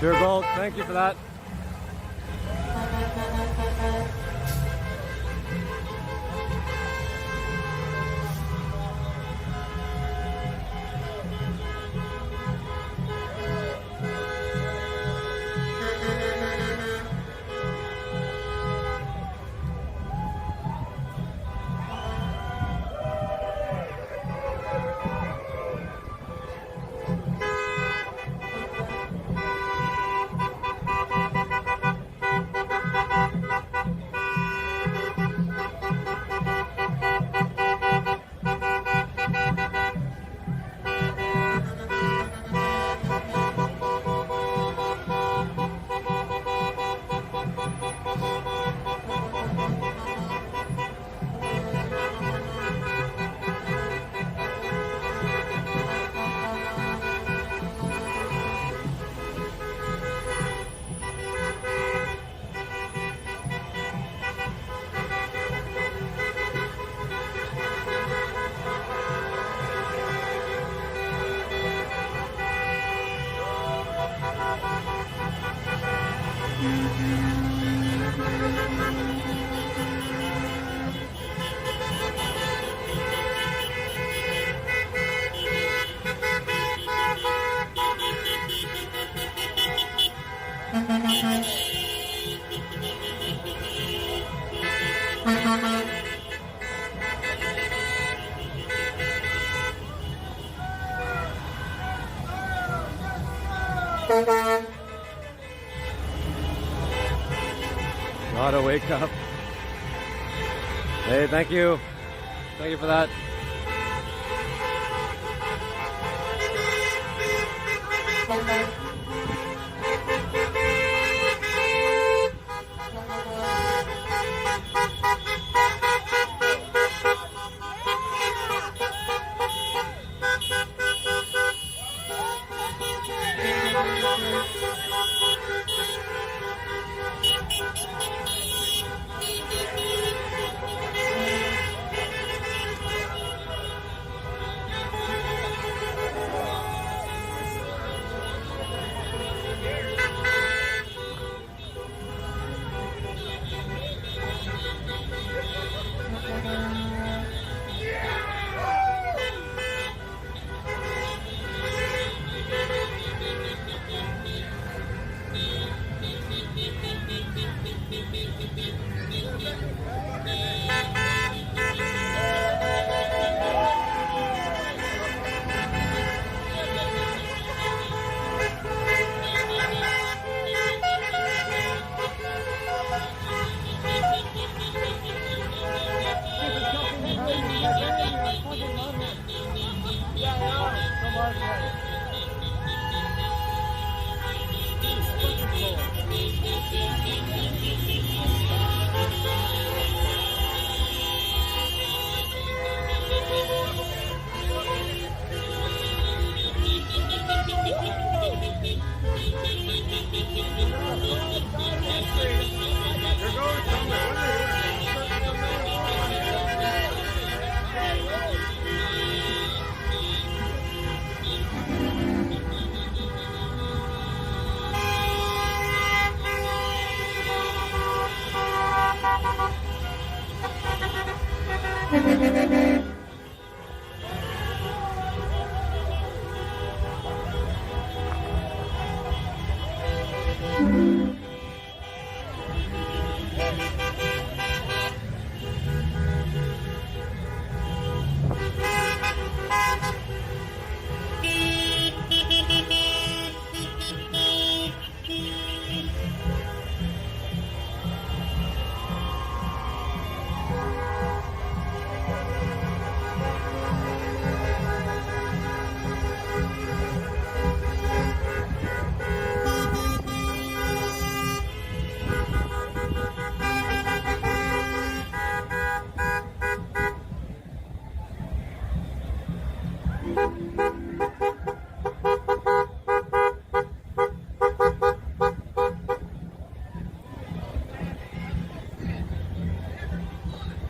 Pure gold, thank you for that. Gotta wake up. Hey, thank you. Thank you for that.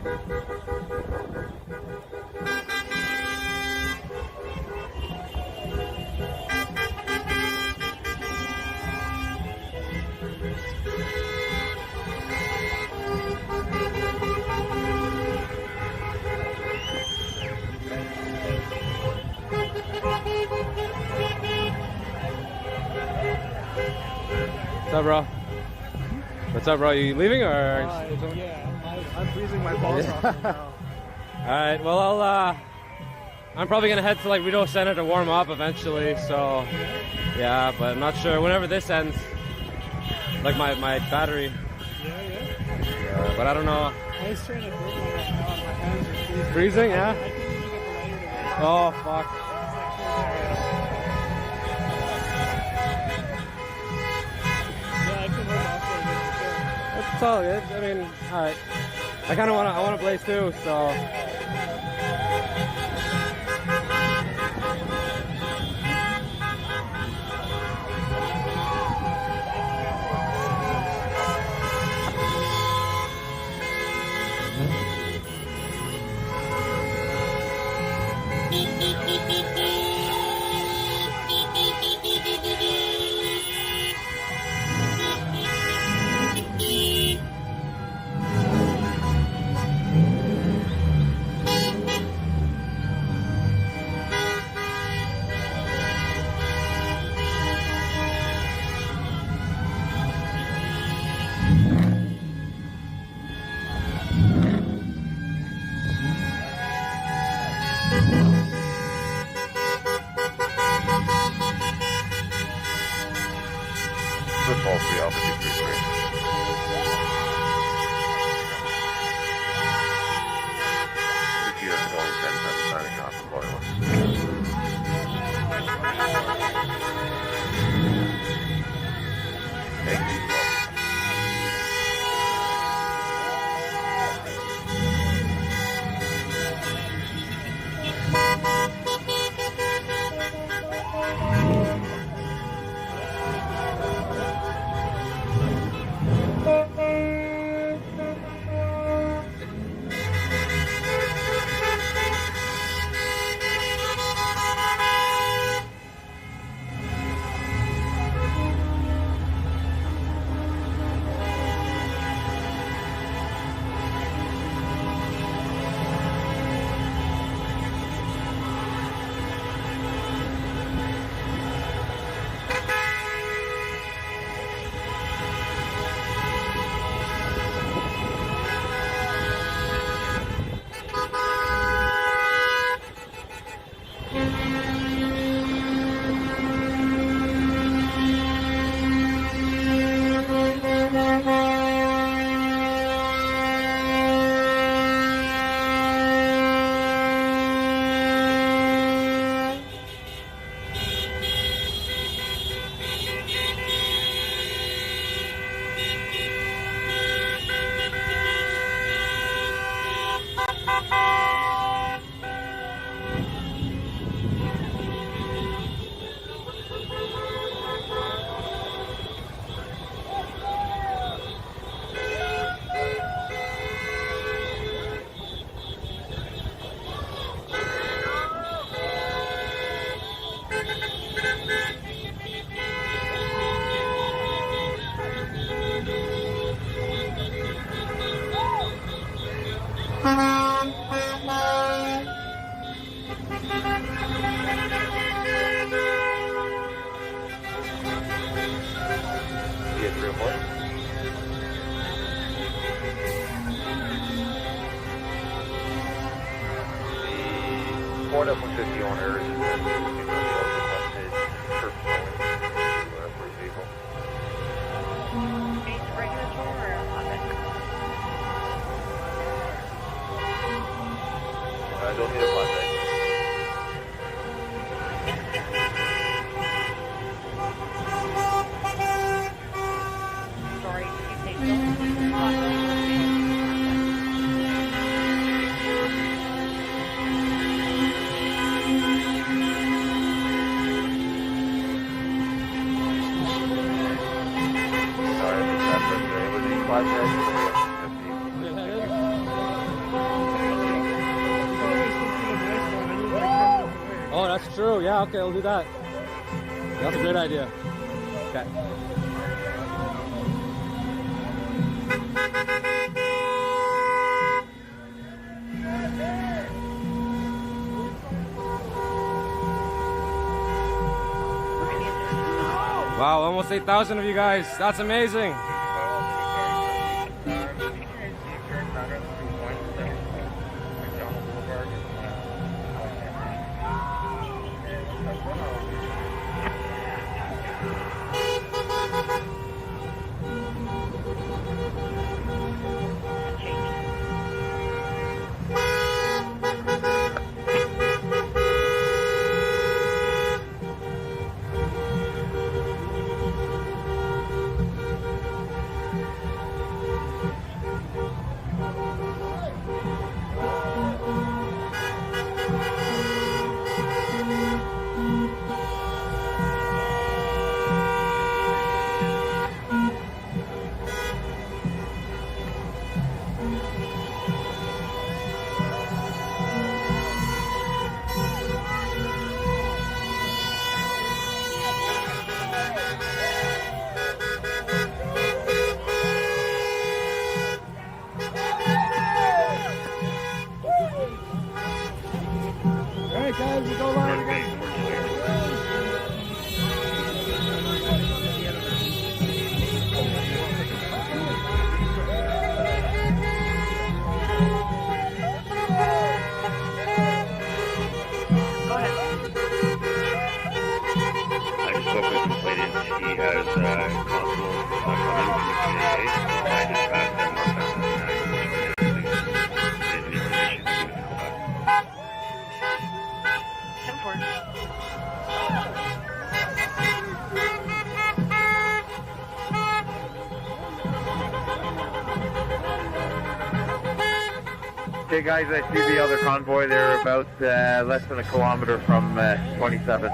What's up, bro? What's up, bro? You leaving or? Yeah, I'm freezing my balls off right now. All right. Well, I'm probably gonna head to like Rideau Center to warm up eventually. So, yeah, but I'm not sure. Whenever this ends, like my battery. Yeah. But I don't know. I was trying to burn my hands are freezing. Freezing, yeah. I couldn't even get the lighter to work. Oh fuck. It's all good. I mean, all right. I kind of want to blaze too, so. Football 3 Alpha 233. Repeat until 10 signing off from Boiler. Thank you. Ford F-150 owner is requested for his vehicle. Regular tour or Don't need a flat tag. Sorry, you take those. that's true. Yeah, okay, we'll do that. That's a great idea. Okay. Wow, almost 8,000 of you guys. That's amazing. Okay, guys, I see the other convoy. They're about less than a kilometer from 27.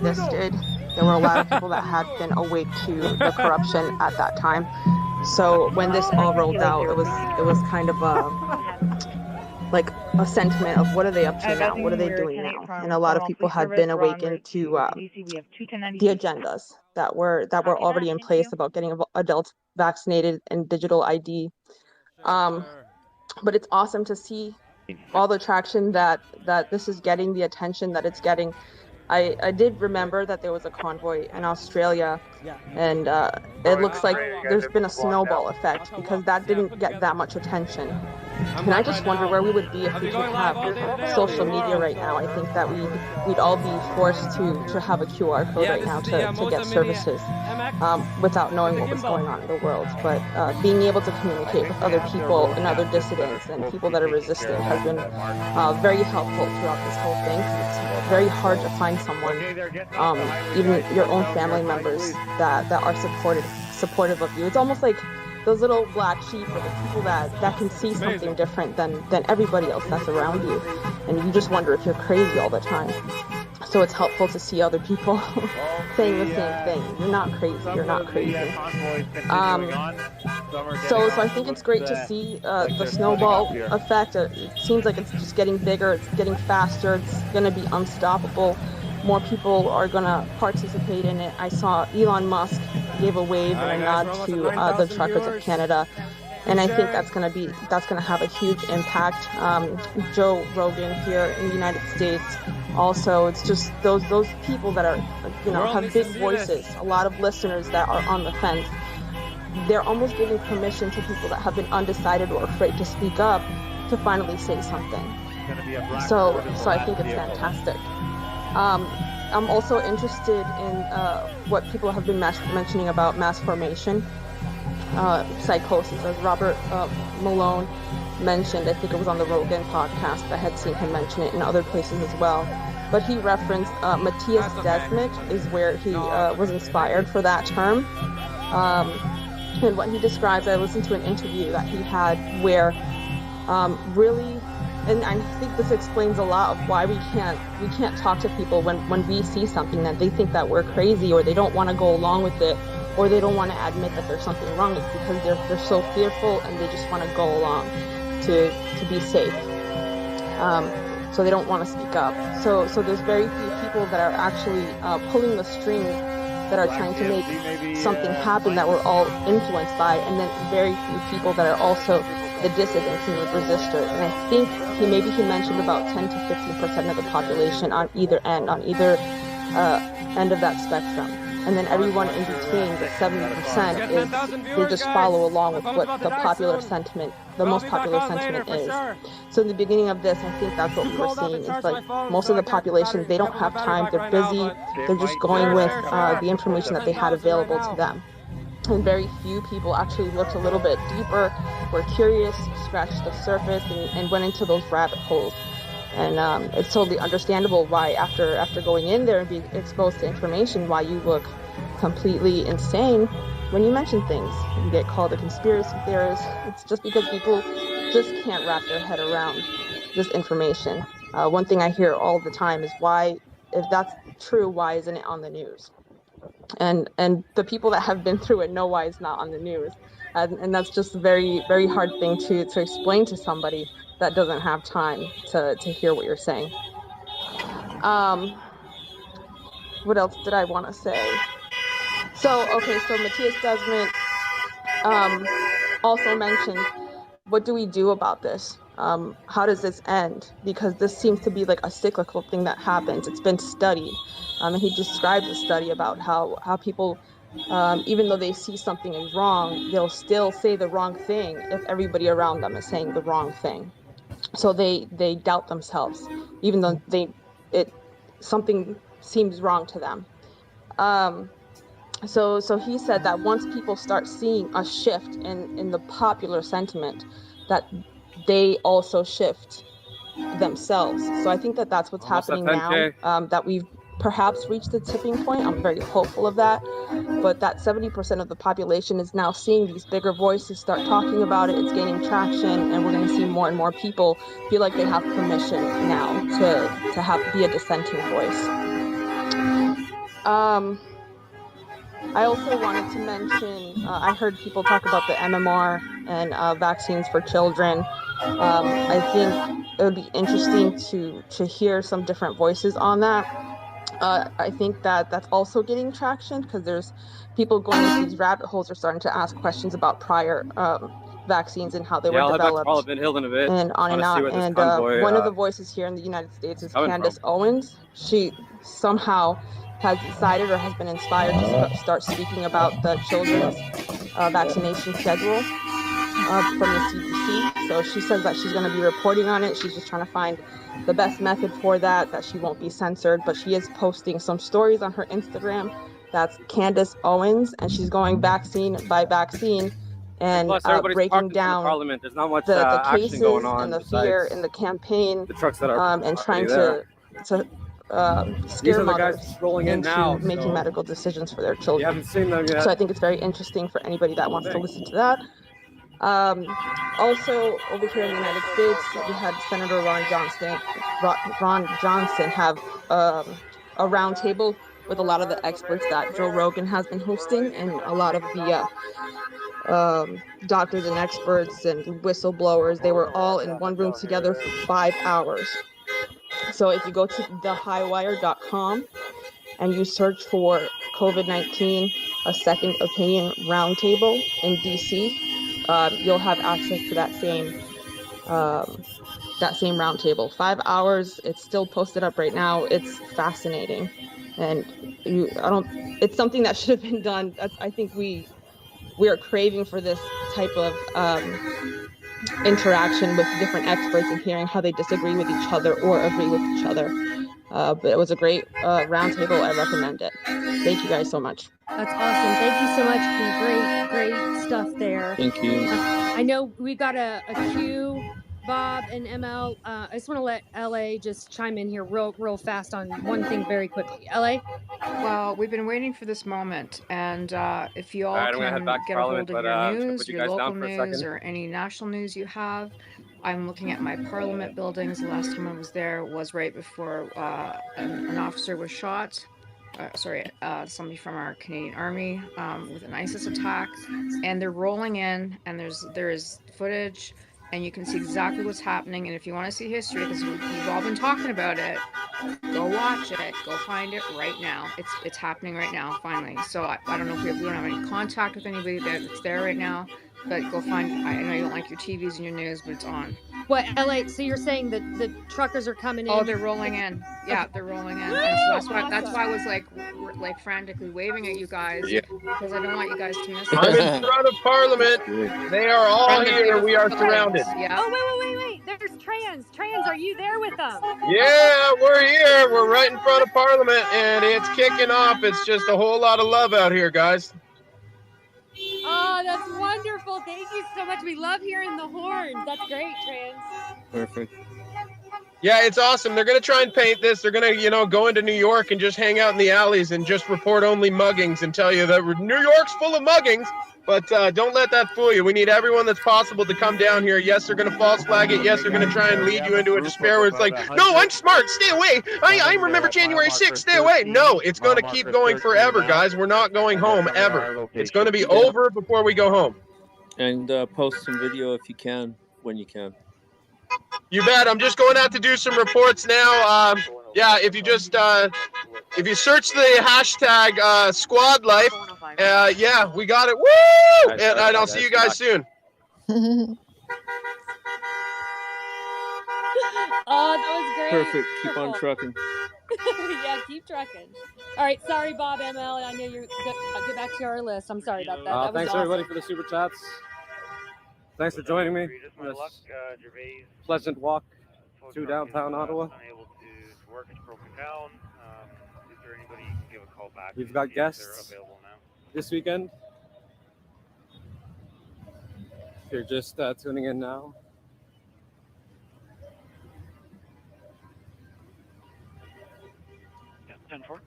This did. There were a lot of people that had been awake to the corruption at that time. So when this all rolled out, it was kind of like a sentiment of what are they up to now? What are they doing now? And a lot of people had been awakened to the agendas that were already in place about getting adults vaccinated and digital ID. But it's awesome to see all the traction that this is getting, the attention that it's getting. I did remember that there was a convoy in Australia, and it looks like there's been a snowball effect because that didn't get that much attention. And I just wonder where we would be if we didn't have social media right now. I think that we'd all be forced to have a QR code right now to get services without knowing what was going on in the world. But being able to communicate with other people and other dissidents and people that are resistant has been very helpful throughout this whole thing. It's very hard to find someone, even your own family members, that are supportive of you. It's almost like those little black sheep or the people that can see something different than everybody else that's around you. And you just wonder if you're crazy all the time. So it's helpful to see other people saying the same thing. You're not crazy. You're not crazy. So I think it's great to see the snowball effect. It seems like it's just getting bigger. It's getting faster. It's going to be unstoppable. More people are going to participate in it. I saw Elon Musk gave a wave and a nod to the truckers of Canada. And I think that's going to have a huge impact. Joe Rogan here in the United States. Also, it's just those people that are, have big voices, a lot of listeners that are on the fence. They're almost giving permission to people that have been undecided or afraid to speak up to finally say something. So I think it's fantastic. I'm also interested in what people have been mentioning about mass formation, psychosis, as Robert Malone mentioned. I think it was on the Rogan podcast. I had seen him mention it in other places as well. But he referenced Matthias Desmet is where he was inspired for that term. And what he describes, I listened to an interview that he had where really, and I think this explains a lot of why we can't talk to people when we see something that they think that we're crazy or they don't want to go along with it, or they don't want to admit that there's something wrong. It's because they're so fearful and they just want to go along to be safe. So they don't want to speak up. So there's very few people that are actually pulling the strings that are trying to make something happen that we're all influenced by, and then very few people that are also the dissidents and the resistors. And I think he mentioned about 10 to 15% of the population on either end of that spectrum. And then everyone in between, the 70%, they just follow along with what the popular sentiment, the most popular sentiment is. So in the beginning of this, I think that's what we were seeing. It's like most of the population, they don't have time, they're busy, they're just going with the information that they had available to them. And very few people actually looked a little bit deeper, were curious, scratched the surface, and went into those rabbit holes. And it's totally understandable why after going in there and being exposed to information, why you look completely insane when you mention things. You get called a conspiracy theorist. It's just because people just can't wrap their head around this information. One thing I hear all the time is why, if that's true, why isn't it on the news? And the people that have been through it know why it's not on the news. And that's just a very, very hard thing to explain to somebody that doesn't have time to hear what you're saying. What else did I want to say? So Matthias Desmond also mentioned, what do we do about this? How does this end? Because this seems to be like a cyclical thing that happens. It's been studied. And he describes a study about how people, even though they see something is wrong, they'll still say the wrong thing if everybody around them is saying the wrong thing. So they doubt themselves, even though something seems wrong to them. So he said that once people start seeing a shift in the popular sentiment, that they also shift themselves. So I think that that's what's happening now, that we've perhaps reached the tipping point. I'm very hopeful of that. But that 70% of the population is now seeing these bigger voices start talking about it. It's gaining traction, and we're going to see more and more people feel like they have permission now to be a dissenting voice. I also wanted to mention, I heard people talk about the MMR and vaccines for children. I think it would be interesting to hear some different voices on that. I think that's also getting traction because there's people going into these rabbit holes are starting to ask questions about prior vaccines and how they were developed, and on and on. And one of the voices here in the United States is Candace Owens. She somehow has decided or has been inspired to start speaking about the children's vaccination schedule from the CDC. So she says that she's going to be reporting on it. She's just trying to find the best method for that she won't be censored. But she is posting some stories on her Instagram. That's Candace Owens, and she's going vaccine by vaccine and breaking down the cases and the fear and the campaign and trying to scare mothers into making medical decisions for their children. So I think it's very interesting for anybody that wants to listen to that. Also, over here in the United States, we had Senator Ron Johnson have a roundtable with a lot of the experts that Joe Rogan has been hosting, and a lot of the doctors and experts and whistleblowers. They were all in one room together for 5 hours. So if you go to thehighwire.com and you search for COVID-19, a second opinion roundtable in DC, you'll have access to that same roundtable. 5 hours. It's still posted up right now. It's fascinating, and it's something that should have been done. I think we are craving for this type of interaction with different experts and hearing how they disagree with each other or agree with each other. But it was a great roundtable. I recommend it. Thank you guys so much. That's awesome. Thank you so much, P. Great stuff there. Thank you. I know we got a queue, Bob and ML. I just want to let LA just chime in here real fast on one thing very quickly. LA? Well, we've been waiting for this moment, and if you all can get a hold of your news, your local news, or any national news you have. I'm looking at my Parliament buildings. The last time I was there was right before an officer was shot. somebody from our Canadian Army with an ISIS attack, and they're rolling in, and there is footage, and you can see exactly what's happening. And if you want to see history, because we've all been talking about it, go watch it, go find it right now. It's happening right now, finally. So I don't know if we don't have any contact with anybody that's there right now, but go find. I know you don't like your TVs and your news, but it's on. What, LA? So you're saying that the truckers are coming in? Oh, they're rolling in. Yeah, they're rolling in. And so that's why I was like frantically waving at you guys, because I don't want you guys to miss it. I'm in front of Parliament. They are all here. We are surrounded. Yeah. Oh, wait. There's trans. Trans, are you there with them? Yeah, we're here. We're right in front of Parliament, and it's kicking off. It's just a whole lot of love out here, guys. Oh, that's wonderful. Thank you so much. We love hearing the horns. That's great, Trans. Perfect. Yeah, it's awesome. They're going to try and paint this. They're going to, go into New York and just hang out in the alleys and just report only muggings and tell you that New York's full of muggings. But don't let that fool you. We need everyone that's possible to come down here. Yes, they're going to false flag it. Yes, they're going to try and lead you into a despair where it's like, no, I'm smart. Stay away. I remember January 6th. Stay away. No, it's going to keep going forever, guys. We're not going home ever. It's going to be over before we go home. And post some video if you can, when you can. You bet. I'm just going out to do some reports now. Yeah, if you just if you search the hashtag squad life, yeah, we got it. Woo! And I'll see you guys soon. Oh, that was great. Perfect. Keep on trucking. Yeah, keep trucking. All right, sorry, Bob, ML. I know you're get back to our list. I'm sorry about that. That was Thanks awesome. everybody for the super chats. Thanks for joining me. This pleasant walk to downtown Ottawa. Unable to work, it's broken down. Is there anybody you can give a call back? We've got guests this weekend. If you're just tuning in now. Yeah, 10-4. 10-4,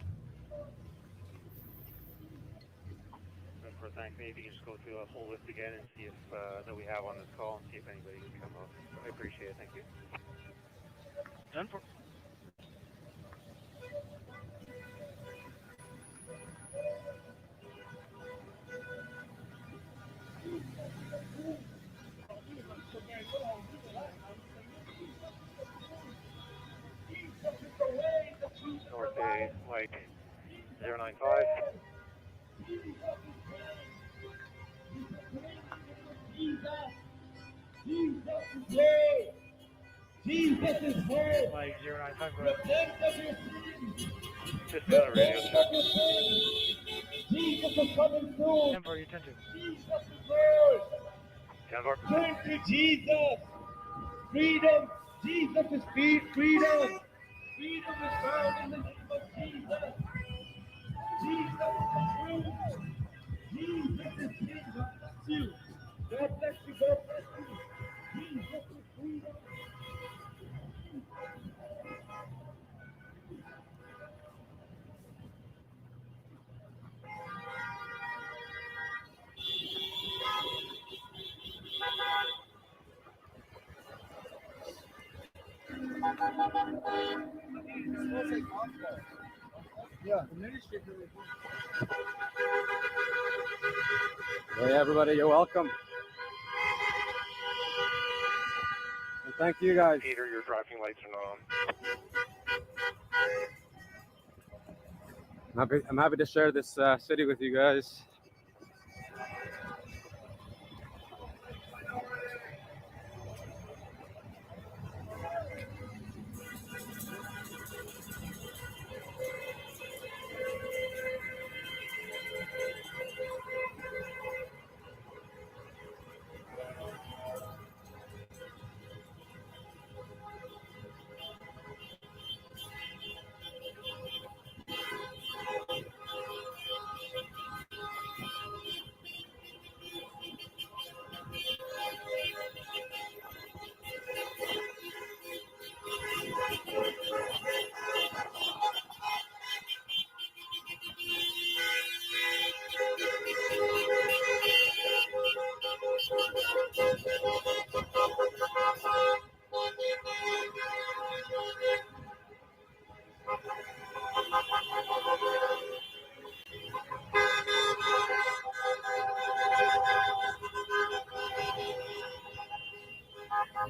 thanks. Maybe you can just go through a whole list again and see if that we have on this call and see if anybody can come up. I appreciate it. Thank you. 10-4. North A, Mike 095. Jesus is here. Mike 095, go ahead. Just The got a radio check. Jesus is coming soon. 10-4, you 10-2. Jesus is here. 10-4. Thank you, Jesus. Freedom. Jesus is freedom. Freedom is found in the name of Jesus. Jesus is true. Jesus is freedom. God bless you. God bless you. God bless you. Jesus is freedom. Yeah. Hey everybody, you're welcome. And thank you guys. Peter, your driving lights are not on. I'm happy to share this city with you guys.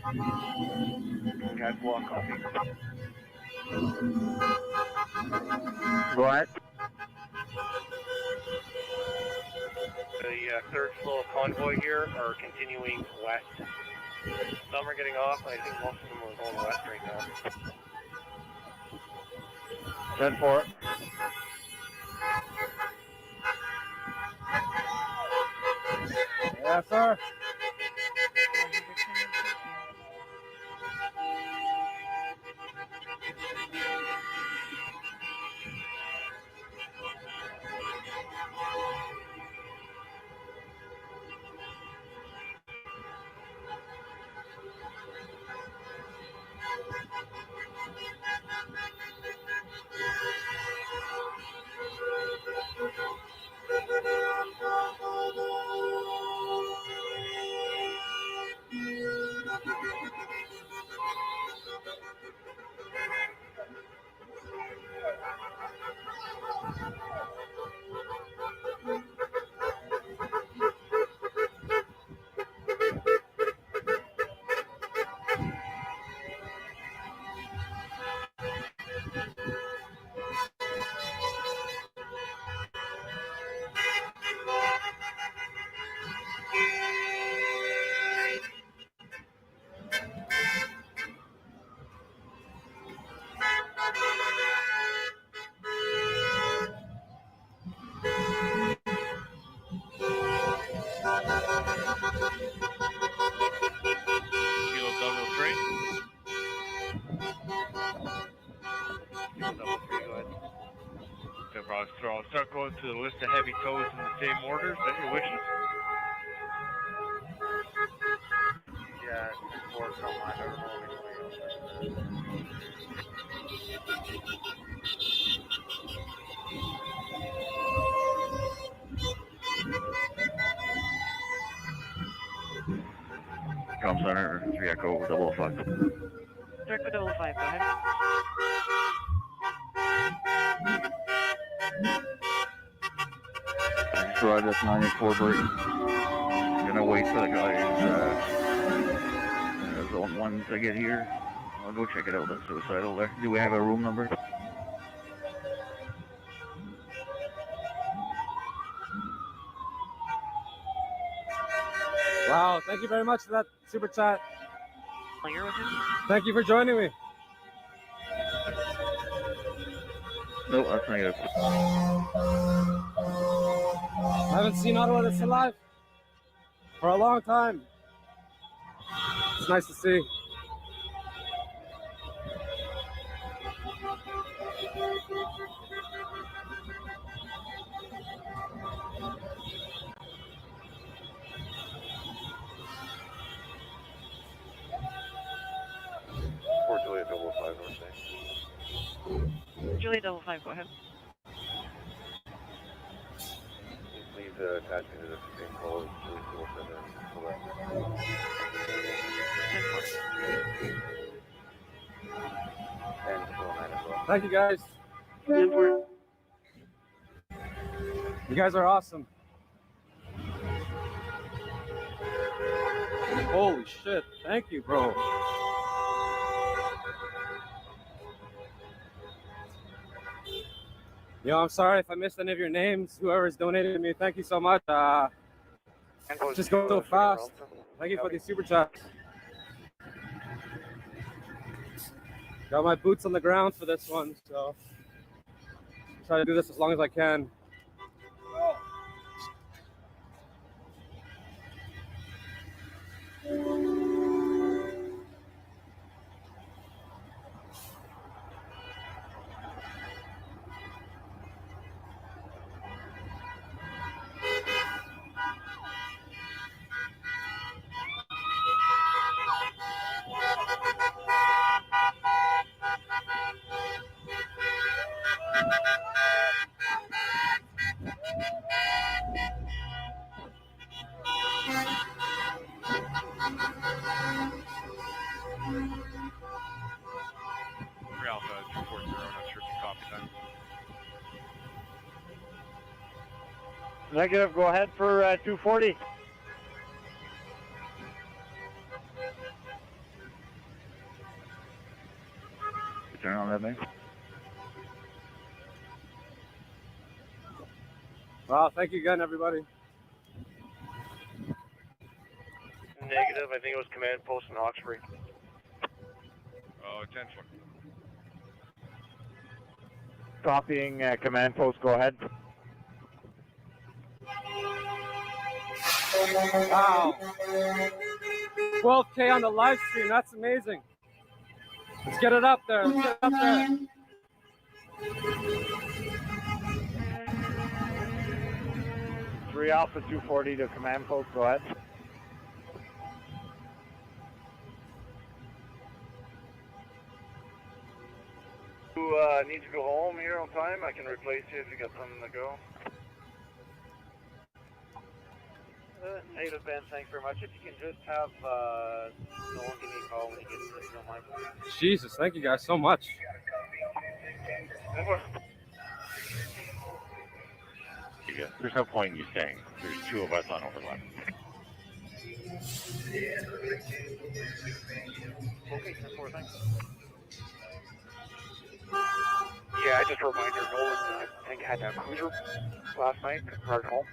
Guys, walk copy. Go ahead. The third flow of Convoy here are continuing west. Some are getting off, and I think most of them are going west right now. 10-4. Yes, sir. Kilo double three. Kilo double three, go ahead. So I'll start going to the list of heavy tows in the same order. Is that your wishes? Yeah, 4 from I don't know which way. Drum Center, 3 Echo 005. Echo 005, go ahead. Just arrived at 984 Burton. Gonna wait for the guys, zone 1 to get here. I'll go check it out, that's suicidal there. Do we have a room number? Wow, thank you very much for that super chat. Oh, you're with him? Thank you for joining me. No, that's negative. I haven't seen Ottawa that's alive for a long time. It's nice to see. Fort Juliet 005, North Bay. Juliet 005, go ahead. Please attach me to the same call as Juliet 007. And 209 as well. Thank you guys. 10-4. You guys are awesome. Holy shit. Thank you, bro. Yo, I'm sorry if I missed any of your names. Whoever's donated to me, thank you so much. Just go so fast. Thank you for these super chats. Got my boots on the ground for this one, so try to do this as long as I can. Alpha 240, not sure if you copied that. Negative, go ahead for 240. Well, thank you again, everybody. Negative. I think it was command post in Hawkesbury. Oh, 10-4. Copying command post, go ahead. Wow. 12K on the live stream. That's amazing. Let's get it up there. Let's get it up there. 3 Alpha 240 to command post, go ahead. Who needs to go home here on time? I can replace you if you got something to go. Native Ben, thanks very much. If you can just have no one give me a call when you get to this, don't mind. Jesus, thank you guys so much. There's no point in you saying. There's 2 of us on overlap. Okay, 10-4, thanks. Yeah, I just reminder Nolan, I think had that cruiser last night, right home.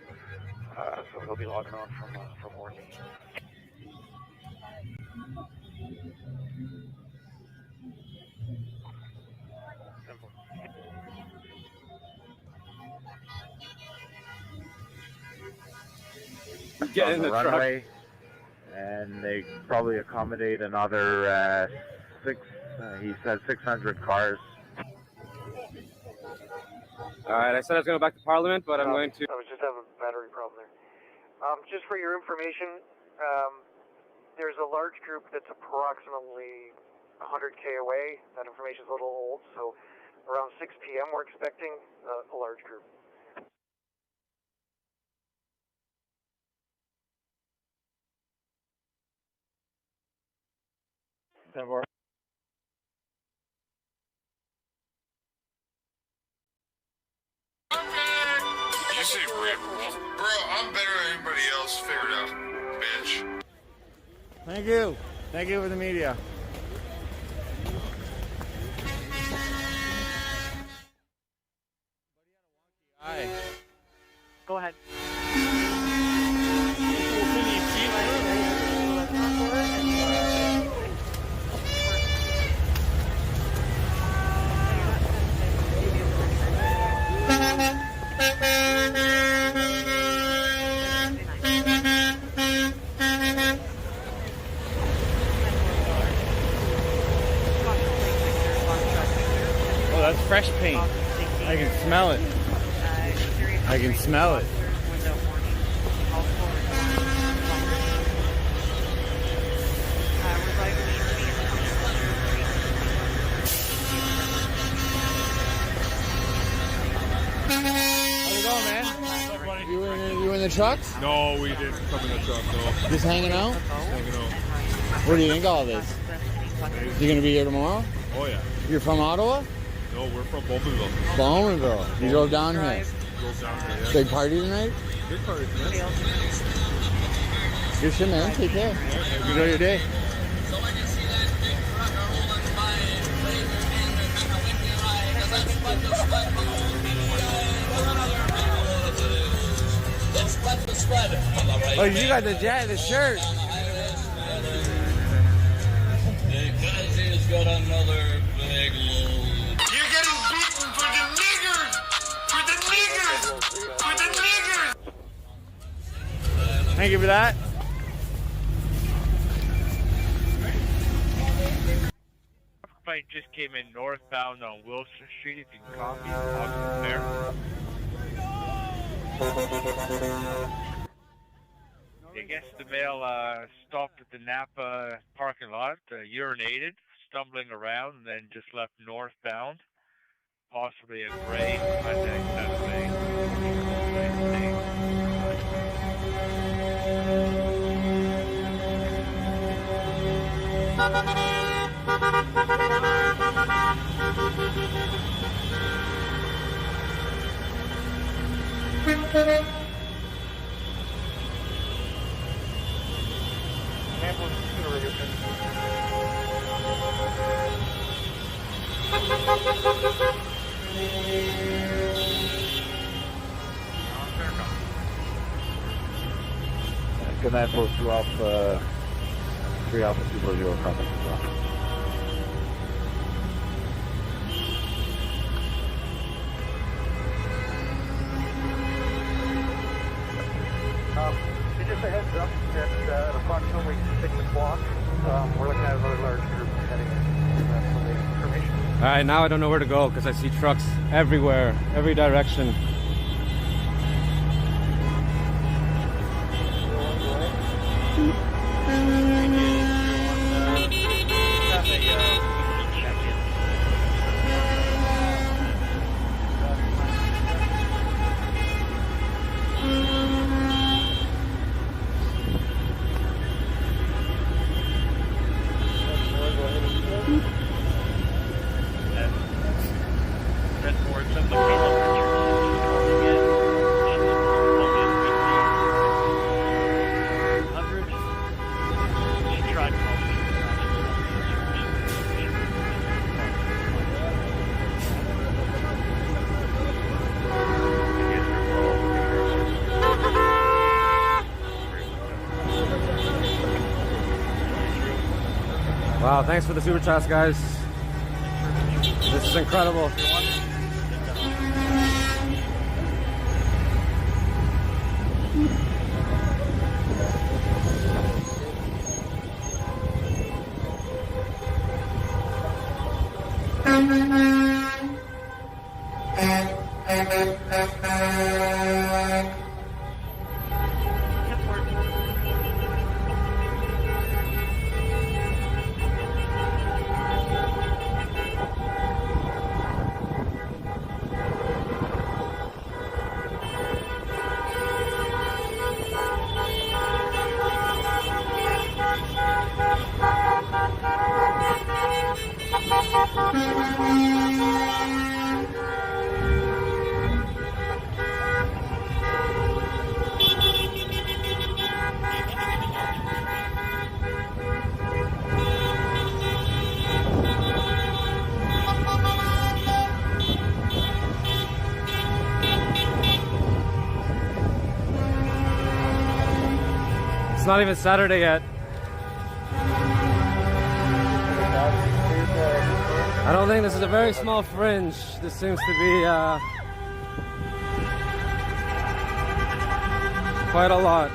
So he'll be logging on from work. Get on in the the truck. runway, and they probably accommodate another 6. He said 600 cars. All right, I said I was going to go back to Parliament, but I'm going to. I was just having a battery problem there. Just for your information, there's a large group that's approximately 100K away. That information's a little old, so around 6 p.m. we're expecting a large group. You say ripples? Bro, I'm better than anybody else. Figure it out, bitch. Thank you. Thank you for the media. Hi. Go ahead. Oh, that's fresh paint. I can smell it. I can smell it. How's it going, man? You in the truck? No, we didn't come in the truck, no. Just hanging out? Just hanging out. What do you think of all this? You gonna be here tomorrow? Oh, yeah. You're from Ottawa? No, we're from Bowmanville. Bowmanville. You drove down here. Drove down here, yeah. Big party tonight? Big party tonight. Good shit, man. Take care. Enjoy your day. Oh, you got the shirt. Because he's got another big load. You're getting beaten for the niggers! For the niggers! For the niggers! Thank you for that. Fight just came in northbound on Wilson Street. If you can copy, from there. I guess the male stopped at the Napa parking lot, urinated, stumbling around, and then just left northbound, possibly a gray contact suspect. Command Post 2 Alpha, 3 Alpha 240, contact as well. Just a heads up that at approximately 6 o'clock, we're looking at a very large group heading in. That's the latest information. All right, now I don't know where to go because I see trucks everywhere, every direction. Wow, thanks for the super chats, guys. This is incredible. It's not even Saturday yet. I don't think this is a very small fringe. This seems to be quite a lot.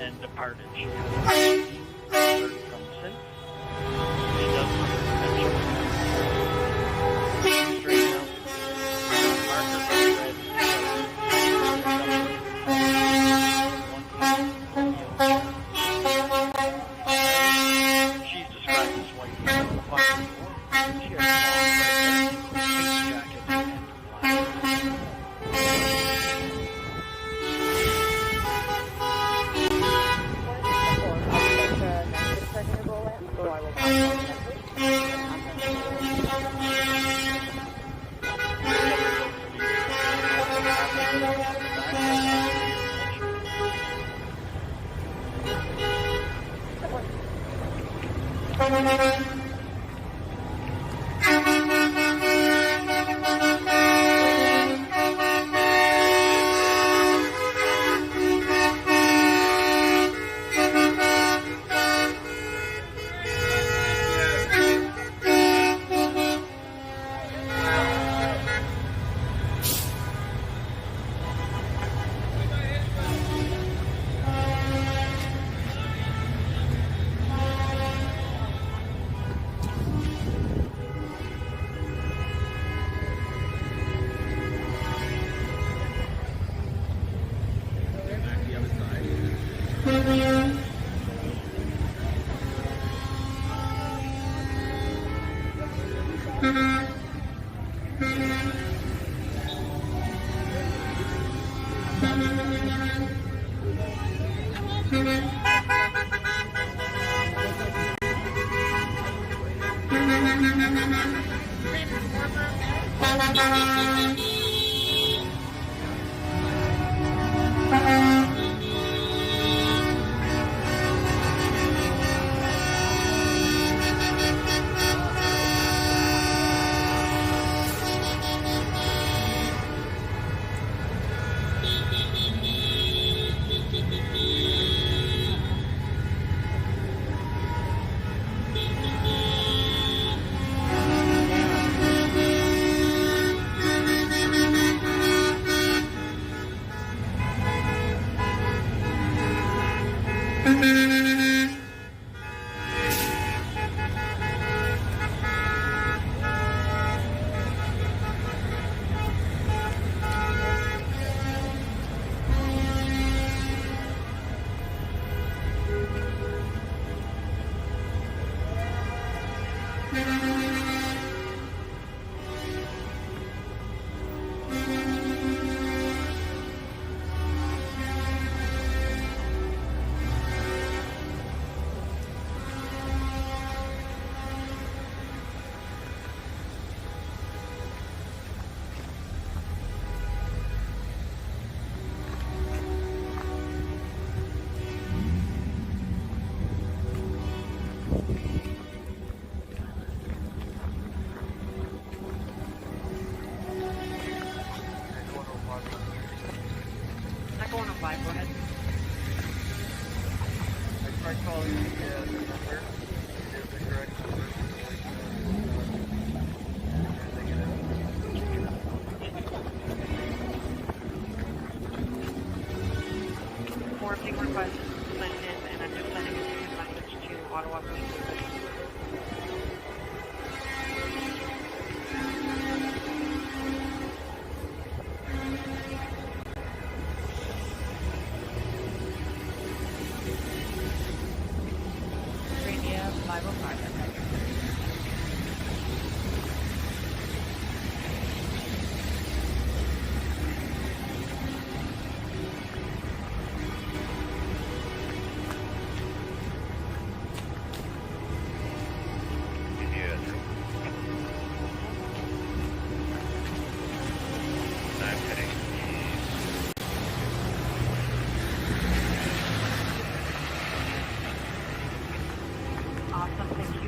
then departed. She hasn't heard from since. She does have her credentials. Straight out. Markers are red. She's described as white. She has long red hair, pink jacket, and black. Forwarding request sent in, and I'm just sending a message to Ottawa Police. Radio 505. Awesome, thank you.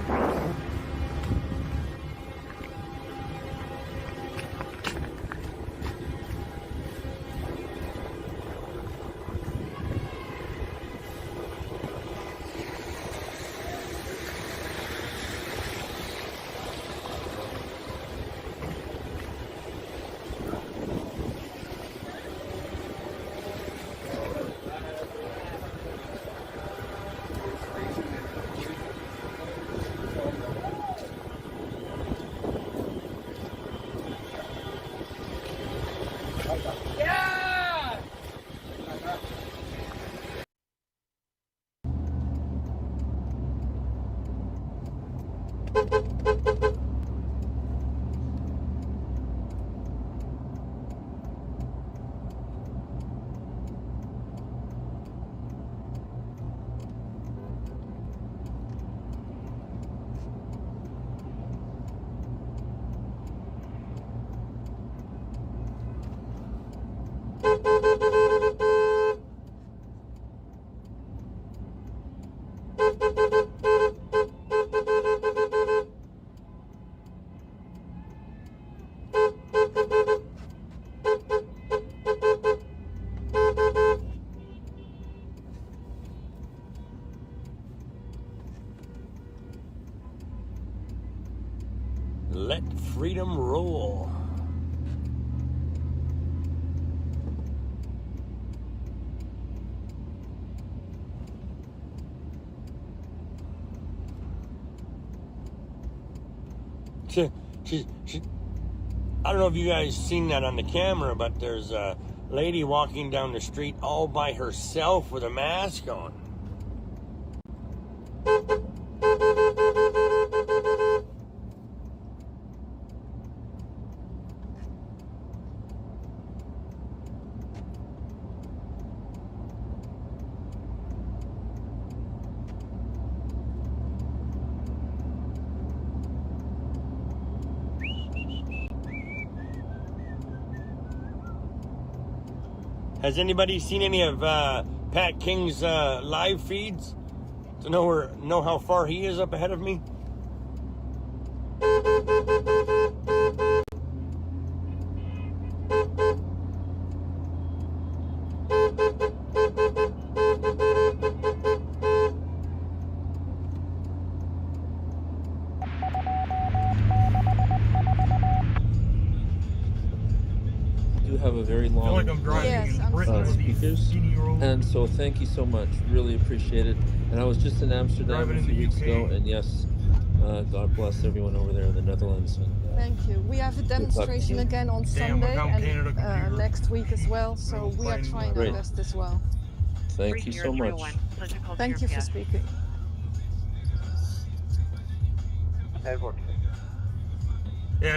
Let freedom roll. She, I don't know if you guys seen that on the camera, but there's a lady walking down the street all by herself with a mask on. Has anybody seen any of Pat King's live feeds to know how far he is up ahead of me? Have a very long like I'm driving speakers, and so thank you so much, really appreciate it. And I was just in Amsterdam a few weeks ago, and yes, God bless everyone over there in the Netherlands. And, thank you. We have a demonstration again on Sunday and next week as well, so we are trying our best as well. Thank you so much. Thank you for speaking. Yeah,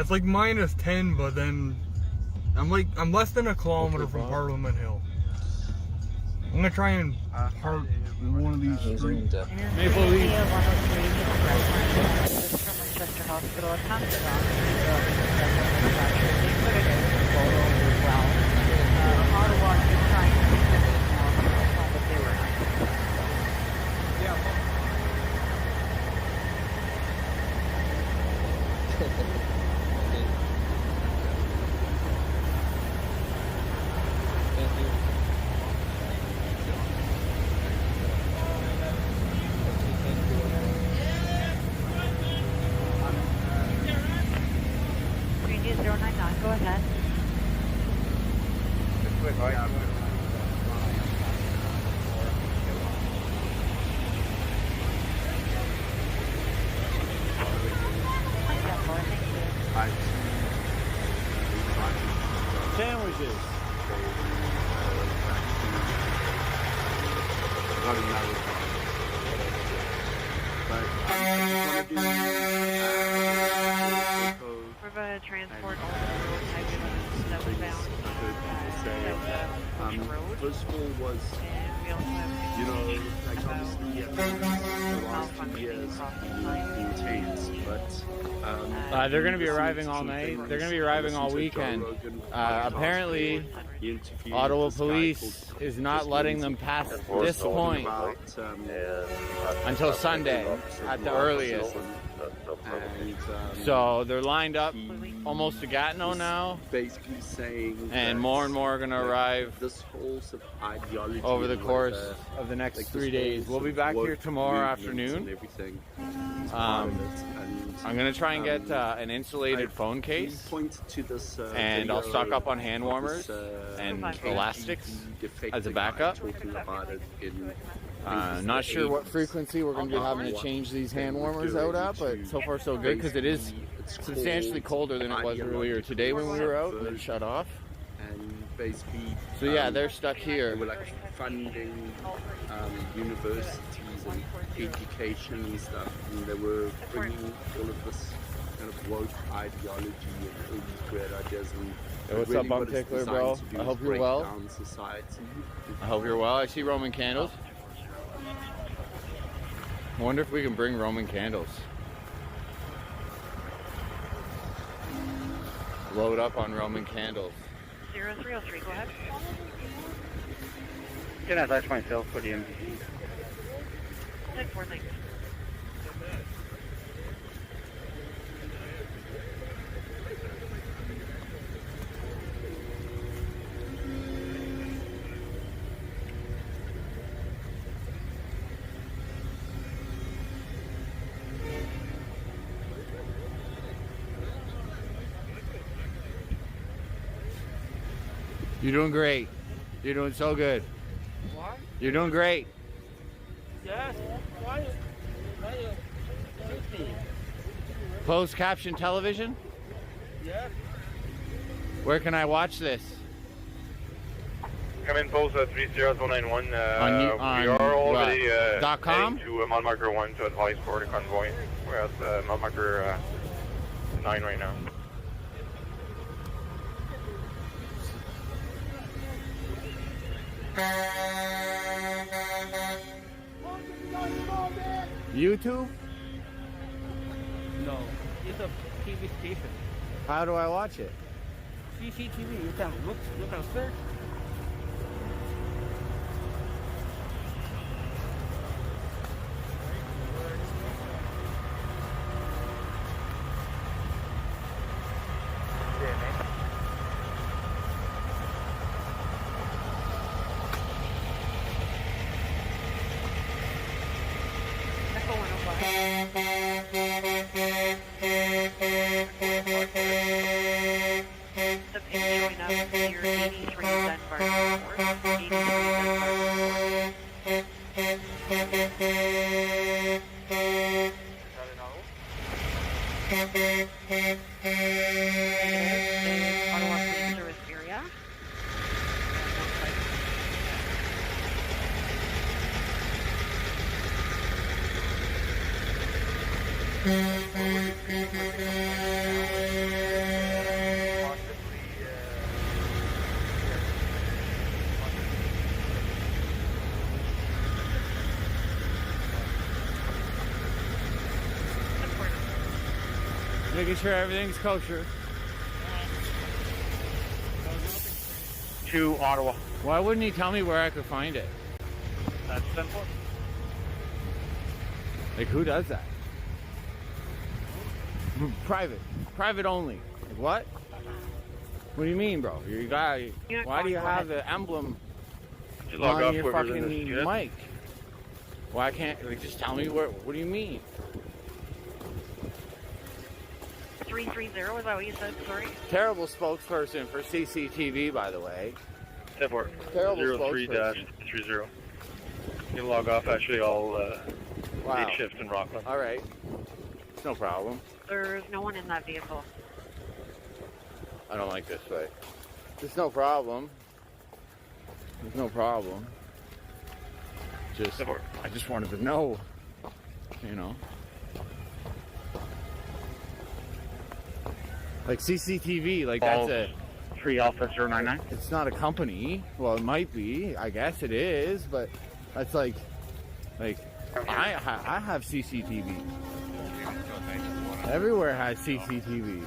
it's like -10, but then I'm less than a kilometer from Parliament Hill. I'm gonna try and park in one of these streets. Maple Leaf. Go ahead. Sandwiches. River transport southbound. First of all was, you know, like obviously the last 2 years intense, but they're going to be arriving all night. They're going to be arriving all weekend. Apparently, Ottawa police is not letting them pass this point until Sunday at the earliest. So they're lined up almost to Gatineau now, basically saying, and more are going to arrive this whole sort of ideology over the course of the next 3 days. We'll be back here tomorrow afternoon. I'm going to try and get an insulated phone case, and I'll stock up on hand warmers and elastics as a backup. Not sure what frequency we're going to be having to change these hand warmers out at, but so far so good, because it is substantially colder than it was earlier today when we were out and it shut off. basically. So yeah, they're stuck here. They were like funding universities and education and stuff, and they were bringing all of this kind of woke ideology and all these great ideas. And Hey, what's up, Bum Tickler, bro? I hope you're well. I hope you're well. I see Roman candles. I wonder if we can bring Roman candles. Load up on Roman candles. 0303, go ahead. Can I attach myself for the MDC? 10-4, thanks. You're doing great. You're doing so good. What? You're doing great. Yes. Why? Closed caption television? Yeah. Where can I watch this? Come in post 30091. On we are already .com? heading to mile marker 1 to advise for the convoy. We're at mile marker 9 right now. YouTube? No, it's a TV station. How do I watch it? CCTV. You can look. You can search. Making sure everything's kosher. To Ottawa. Why wouldn't he tell me where I could find it? That's simple. Like, who does that? Private. Private only. Like, what? What do you mean, bro? You got. Why do you have the emblem on your fucking mic? Why can't like just tell me where? What do you mean? 330, is that what you said? Sorry. Terrible spokesperson for CCTV, by the way. Terrible 03-30. You can log off actually all Wow. day shifts in Rockland. All right. It's no problem. There's no one in that vehicle. I don't like this way. There's no problem. There's no problem. I just wanted to know, you know. Like CCTV, like that's a 3 Alpha 099. It's not a company. Well, it might be. I guess it is, but that's like I have CCTV. Everywhere has CCTV.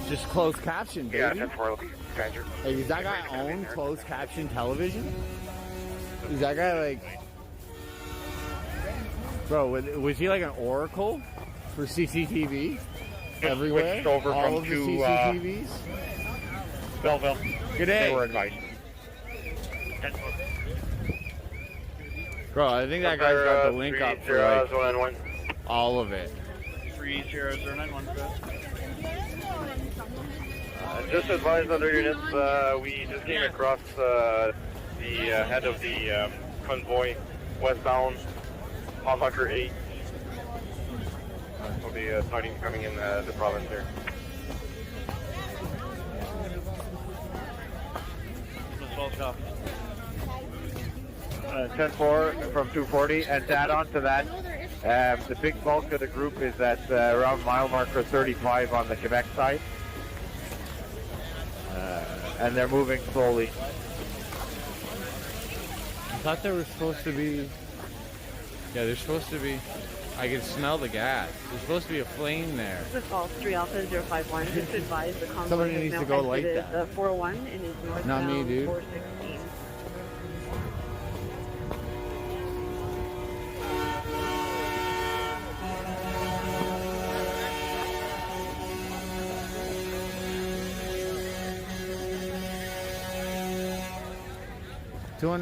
Just closed caption, baby. Yeah, 10-4. Hey, does that guy own closed caption television? Is that guy like... Bro, was he like an oracle for CCTV? Everywhere? Switched over all from of the two, CCTVs? Belleville. Good day. They were advised. Bro, I think that guy's got the link up for like all of it. 30091. Just advised other units, we just came across the head of the convoy westbound, mile marker 8. So the sighting coming in the province here. 10-4 from 240, and to add on to that, the big bulk of the group is at around mile marker 35 on the Quebec side, and they're moving slowly. I thought there was supposed to be. Yeah, there's supposed to be. I can smell the gas. There's supposed to be a flame there. This is Falls 3 Alpha 051. Just to advise the convoy Somebody has needs now to go light exited that. the 401 and is northbound Not me, dude. 416.